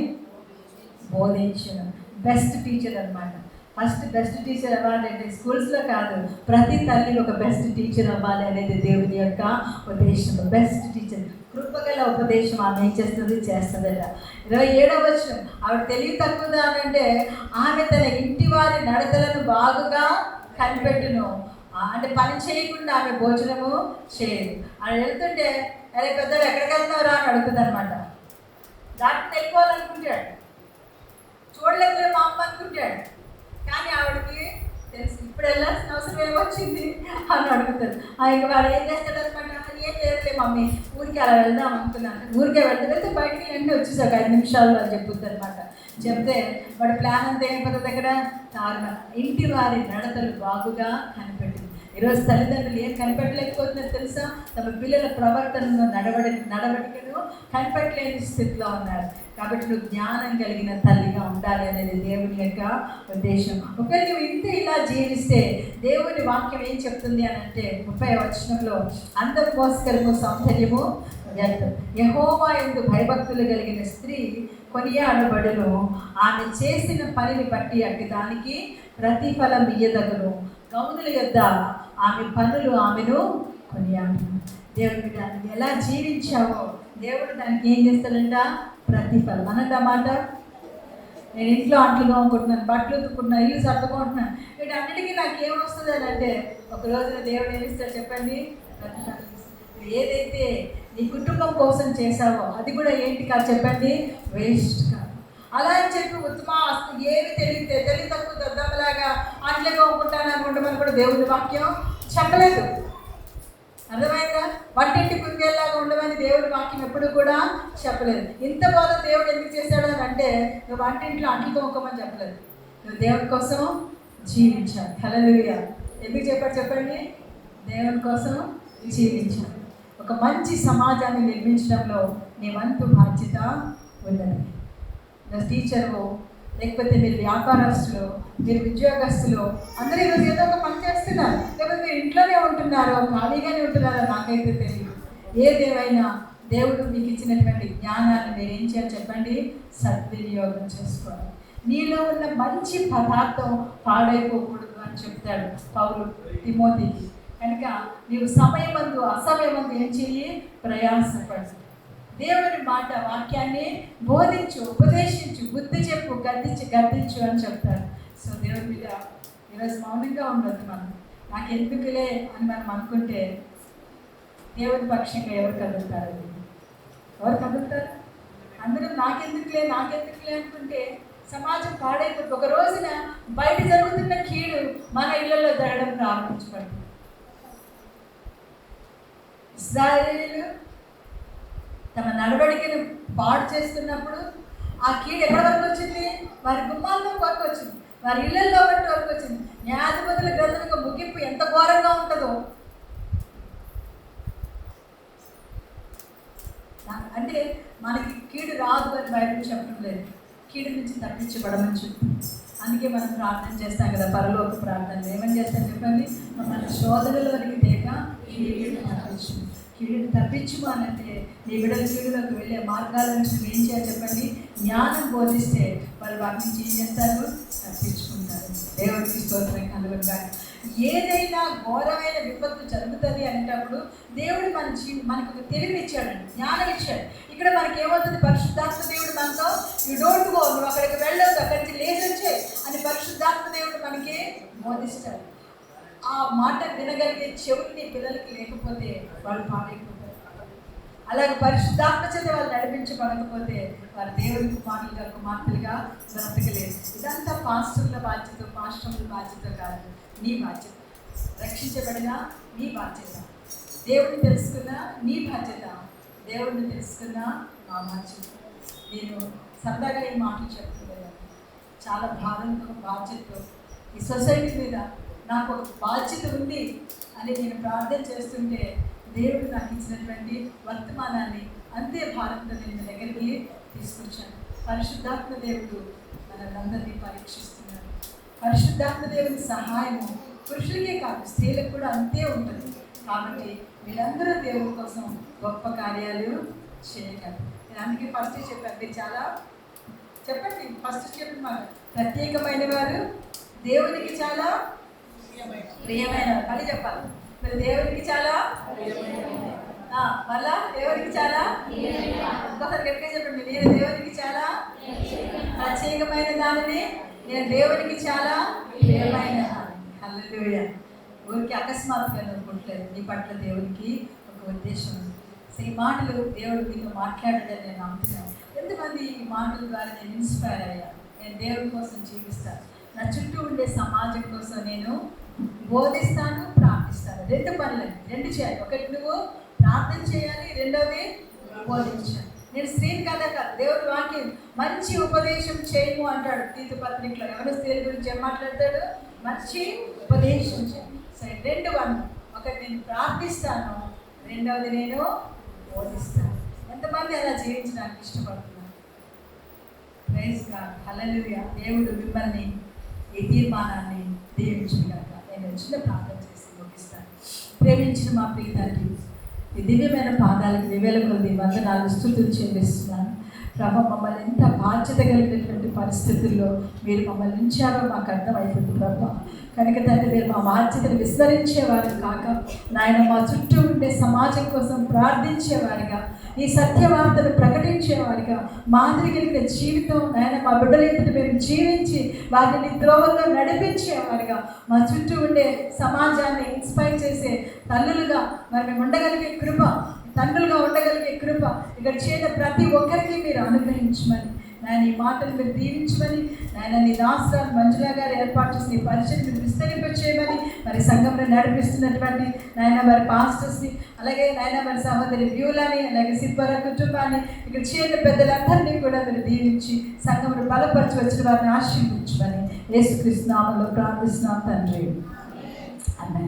బోధించును. బెస్ట్ టీచర్ అనమాట. ఫస్ట్ బెస్ట్ టీచర్ అవ్వాలంటే స్కూల్స్లో కాదు, ప్రతి తల్లి ఒక బెస్ట్ టీచర్ అవ్వాలి అనేది దేవుని యొక్క ఉద్దేశం. బెస్ట్ టీచర్, కృపగల ఉపదేశం ఆమె ఏం చేస్తుందట. 27వ వచనం, ఆవిడ తెలివి తక్కువదా అని అంటే, ఆమె తన ఇంటి వారి నడతలను బాగుగా కనిపెట్టును. అంటే పని చేయకుండా ఆమె భోజనము చేయదు. ఆమె వెళ్తుంటే, అరే పెద్దలు ఎక్కడికి వెళ్తున్నారా అని అడుగుతుంది అనమాట. దాంట్లో వెళ్ళిపోవాలనుకుంటాడు, చూడలేదు మా అమ్మ అనుకుంటాడు. కానీ ఆవిడకి తెలుసు ఇప్పుడు వెళ్ళాల్సిన అవసరం ఏమొచ్చింది అని అడుగుతాడు. ఇంక వాడు ఏం చేస్తాడు అనమాట, ఏం చేయట్లే మమ్మీ, ఊరికి అలా వెళ్దాం అనుకున్నాను. ఊరికే వెళ్తే బయటికి వెంటనే వచ్చేసాక 5 నిమిషాల్లో అని చెప్పుద్ది అనమాట. చెప్తే వాడి ప్లాన్ అంతా అయిపోతుంది. దగ్గర ఇంటి వారి నడతలు బాగుగా కనిపెట్టింది. ఈరోజు తల్లిదండ్రులు ఏం కనిపెట్టలేకపోతున్నారు తెలుసా, తమ పిల్లల ప్రవర్తనను నడవడికను కనిపెట్టలేని స్థితిలో ఉన్నారు. కాబట్టి నువ్వు జ్ఞానం కలిగిన తల్లిగా ఉండాలి అనేది దేవుని యొక్క ఉద్దేశం. ఒకవేళ నువ్వు ఇలా జీవిస్తే దేవుని వాక్యం ఏం చెప్తుంది అని అంటే 30వ వచనంలో, అందరి మోసకరము సౌందర్యము వ్యర్థం, యెహోవా యందు భయభక్తులు కలిగిన స్త్రీ కొనియాడబడును, ఆమె చేసిన పనిని బట్టి అట్టి దానికి ప్రతిఫలం ఇయ్యదగును, గౌనుల యొద్ద ఆమె పనులు ఆమెను కొనియాడును. దేవుడి దానికి ఎలా జీవించావో దేవుడు దానికి ఏం చేస్తాడంట, ప్రతిఫలం. అన్నమాట, నేను ఇంట్లో అంట్లు తోముకుంటున్నాను, బట్టలు ఉతుకుంటున్నాను, ఇల్లు సర్దుకుంటున్నాను, వీటన్నిటికీ నాకు ఏమొస్తుంది అని అంటే, ఒక రోజున దేవుడు ఏమిస్తాడు చెప్పండి, ప్రతిఫలం. ఏదైతే నీ కుటుంబం కోసం చేసావో అది కూడా ఏంటి కాదు చెప్పండి, వేస్ట్ కాదు. అలా అని చెప్పి ఉత్తమ అసలు ఏమి తెలివి తక్కువ దద్దమ్మలాగా అంట్లుగా ఉంటాను అనుకుంటామని కూడా దేవుని వాక్యం చెప్పలేదు. అర్థమైందా? వంటింటి కుందేలాగా ఉండమని దేవుడి వాక్యం ఎప్పుడు కూడా చెప్పలేదు. ఇంత బోధ దేవుడు ఎందుకు చేశాడు అని అంటే, నువ్వు వంటింట్లో అంట్లు తోముకోమని చెప్పలేదు, నువ్వు దేవుడి కోసం జీవించాలి. హల్లెలూయా. ఎందుకు చెప్పాడు చెప్పండి, దేవుని కోసం జీవించాలి. ఒక మంచి సమాజాన్ని నిర్మించడంలో నీ వంతు బాధ్యత ఉన్నది. టీచరు, లేకపోతే మీరు వ్యాపారస్తులు, మీరు ఉద్యోగస్తులు, అందరూ ఈరోజు ఏదో ఒక పని చేస్తున్నారు, లేకపోతే మీరు ఇంట్లోనే ఉంటున్నారో ఖాళీగానే ఉంటున్నారో నాకైతే తెలియదు. ఏదేమైనా దేవుడు మీకు ఇచ్చినటువంటి జ్ఞానాన్ని మీరు ఏం చేయాలి చెప్పండి, సద్వినియోగం చేసుకోవాలి. నీలో ఉన్న మంచి పదార్థం పాడైపోకూడదు అని చెప్తాడు పౌలు తిమోతికి. కనుక నీవు సమయమందు అసమయమందు ఏం చెయ్యి, ప్రయాసపడు. దేవుని మాట వాక్యాన్ని బోధించు, ఉపదేశించు, బుద్ధి చెప్పు, గద్దించు అని చెప్తారు. సో దేవుడి మీద ఈరోజు మౌనంగా ఉండొద్దు. మనం నాకు ఎందుకులే అని మనం అనుకుంటే దేవుని పక్షంగా ఎవరు కదులుతారు? అందరూ నాకెందుకులే అనుకుంటే సమాజం పాడైపోతుంది. ఒక రోజున బయట జరుగుతున్న కీడు మన ఇళ్లలో జరగడం ప్రారంభించబడింది. ఇశ్రాయేలీయులు తమ నడవడికను పాడు చేస్తున్నప్పుడు ఆ కీడు ఎక్కడి వరకు వచ్చింది, వారి గుమ్మాల్లో వరకు వచ్చింది, వారి ఇళ్లలో వరకు వచ్చింది. న్యాయాధిపతుల గ్రంథం ముగింపు ఎంత ఘోరంగా ఉంటుందో. అంటే మనకి కీడు రాదు అని బయటకు చెప్పడం లేదు, కీడు నుంచి తప్పించబడమని చెప్పి. అందుకే మనం ప్రార్థన చేస్తాం కదా, పరలోక ప్రార్థన. ఏమని చేస్తాం చెప్పండి, మన శోధనలోనికి తేక కీడుని తప్పించు అనంటే నీ బిడ్డల కీడులోకి వెళ్ళే మార్గాల నుంచి ఏం చేయాలి చెప్పండి, జ్ఞానం బోధిస్తే వాళ్ళు వాటి నుంచి ఏం చేస్తారు, తప్పించుకుంటారు. దేవుడికి స్తోత్రం కలుగుగా. ఏదైనా ఘోరమైన విపత్తు జరుగుతుంది అనేటప్పుడు దేవుడు మనకు తెలివినిచ్చాడండి, జ్ఞానం ఇచ్చాడు. ఇక్కడ మనకి ఏమవుతుంది, పరిశుద్ధాత్మ దేవుడు మనతో యూ డోంట్ గో, నువ్వు అక్కడికి వెళ్ళొద్దు, అక్కడికి లేచొచ్చే అని పరిశుద్ధాత్మ దేవుడు మనకి బోధిస్తాడు. ఆ మాట వినగలిగే చెవుల్ని పిల్లలకి లేకపోతే వాళ్ళు పాడైపోతారు. అలాగే పరిశుద్ధాత్మ చేత వాళ్ళు నడిపించబడకపోతే వారు దేవుడి కుమారులుగా కుమార్తెలుగా బ్రతకలేదు. ఇదంతా పాస్టర్ల బాధ్యత, పాస్టర్ల బాధ్యత కాదు, నీ బాధ్యత. రక్షించబడిన నీ బాధ్యత, దేవుడిని తెలుసుకున్న నీ బాధ్యత, దేవుడిని తెలుసుకున్న మా బాధ్యత. నేను సరదాగా ఈ మాటలు చెప్తున్నాను, చాలా భారంతో బాధ్యతతో ఈ సొసైటీ మీద నాకు ఒక బాధ్యత ఉంది అని నేను ప్రార్థన చేస్తుంటే దేవుడు నాకు ఇచ్చినటువంటి వర్తమానాన్ని అంతే భారంతో నేను దగ్గరికి తీసుకొచ్చాను. పరిశుద్ధాత్మ దేవుడు మనల్ని పరీక్షిస్తున్నాడు. పరిశుద్ధాత్మ దేవుని సహాయము పురుషులకే కాదు, స్త్రీలకు కూడా అంతే ఉంటుంది. కాబట్టి వీళ్ళందరూ దేవుడి కోసం గొప్ప కార్యాలు చేయగలరు. నేను అందుకే ఫస్ట్ చెప్పాను, మీరు చాలా చెప్పండి, ఫస్ట్ చెప్పిన మాట ప్రత్యేకమైన వారు, దేవునికి చాలా ప్రియమైన వారు. అది చెప్పాలి, మీరు దేవునికి చాలా మళ్ళా దేవునికి చాలా ఇంకొకరు గట్టిగా చెప్పండి, నేను దేవునికి చాలా ప్రత్యేకమైన దానిని, నేను దేవునికి చాలా ప్రియమైన దాన్ని. హల్లెలూయా. ఊరికి అకస్మాత్తుగా అనుకుంటలేదు, నీ పట్ల దేవునికి ఒక ఉద్దేశం ఉంది. సో ఈ మాటలు దేవుడు మీతో మాట్లాడాడని నేను నమ్ముతున్నాను. ఎంతమంది ఈ మాటల ద్వారా నేను ఇన్స్పైర్ అయ్యాను. నేను దేవుడి కోసం జీవిస్తాను, నా చుట్టూ ఉండే సమాజం కోసం నేను బోధిస్తాను, ప్రార్థిస్తాను. రెండు పనులని, రెండు చేయాలి. ఒకటి నువ్వు ప్రార్థన చేయాలి, రెండోది బోధించాలి. నేను స్త్రీని కదా కాదు, దేవుడి వాక్యం మంచి ఉపదేశం చేయము అంటాడు తీతు పత్రికలో. ఎవరు స్త్రీల గురించి ఏం మాట్లాడతాడు? మంచి ఉపదేశం చేయాలి. సరే, రెండు పనులు, ఒకటి నేను ప్రార్థిస్తాను, రెండవది నేను బోధిస్తాను. ఎంతమంది అలా జీవించడానికి ఇష్టపడుతున్నారు? ప్రైజ్ గాడ్, హల్లెలూయా. దేవుడు మిమ్మల్ని ఈ తీర్మానాన్ని దీవించగలగా నేను చిన్న ప్రార్థన చేసి ముగిస్తాను. ప్రేమించిన మా ప్రియ తండ్రి, ఈ దివ్యమైన పాదాలకు వేవేల కొద్ది వందనాలు, స్తుతులు చెల్లిస్తున్నాను. ప్రభు, మమ్మల్ని ఎంత బాధ్యత కలిగినటువంటి పరిస్థితుల్లో మీరు మమ్మల్ని ఉంచారో మాకు అర్థమైపోతుంది ప్రభు. కనుక తండ్రి, మీరు మా బాధ్యతను విస్మరించేవారు కాక నాయన మా చుట్టూ ఉండే సమాజం కోసం ప్రార్థించేవారిగా, ఈ సత్యవార్తను ప్రకటించేవారిగా, మాదిరి కలిగిన జీవితం నాయన మా బిడ్డల ఎదుట మేము జీవించి వారిని ద్రోహంలో నడిపించేవారిగా, మా చుట్టూ ఉండే సమాజాన్ని ఇన్స్పైర్ చేసే తల్లులుగా మరి మేము ఉండగలిగే కృప, తండ్రులుగా ఉండగలిగే కృప ఇక్కడ చేసిన ప్రతి ఒక్కరికి మీరు అనుగ్రహించమని నాయన ఈ మాటలు మీరు దీవించమని నాయన నీ దాసరాలు మంజులా గారు ఏర్పాటు చేసిన ఈ పరిచయం మీరు విస్తరింపచేయమని మరి సంఘంలో నడిపిస్తున్నటువంటి నాయన వారి పాస్టర్స్ని, అలాగే నాయన మరి సహోదరి వ్యూలని, అలాగే సిబ్బర కుటుంబాన్ని, ఇక్కడ చేరిన పెద్దలందరినీ కూడా మీరు దీవించి సంఘంలో బలపరిచి వచ్చిన వారిని ఆశీర్వదించమని యేసుక్రీస్తు నామములో ప్రార్థిస్తున్నాం తండ్రి. ఆమేన్.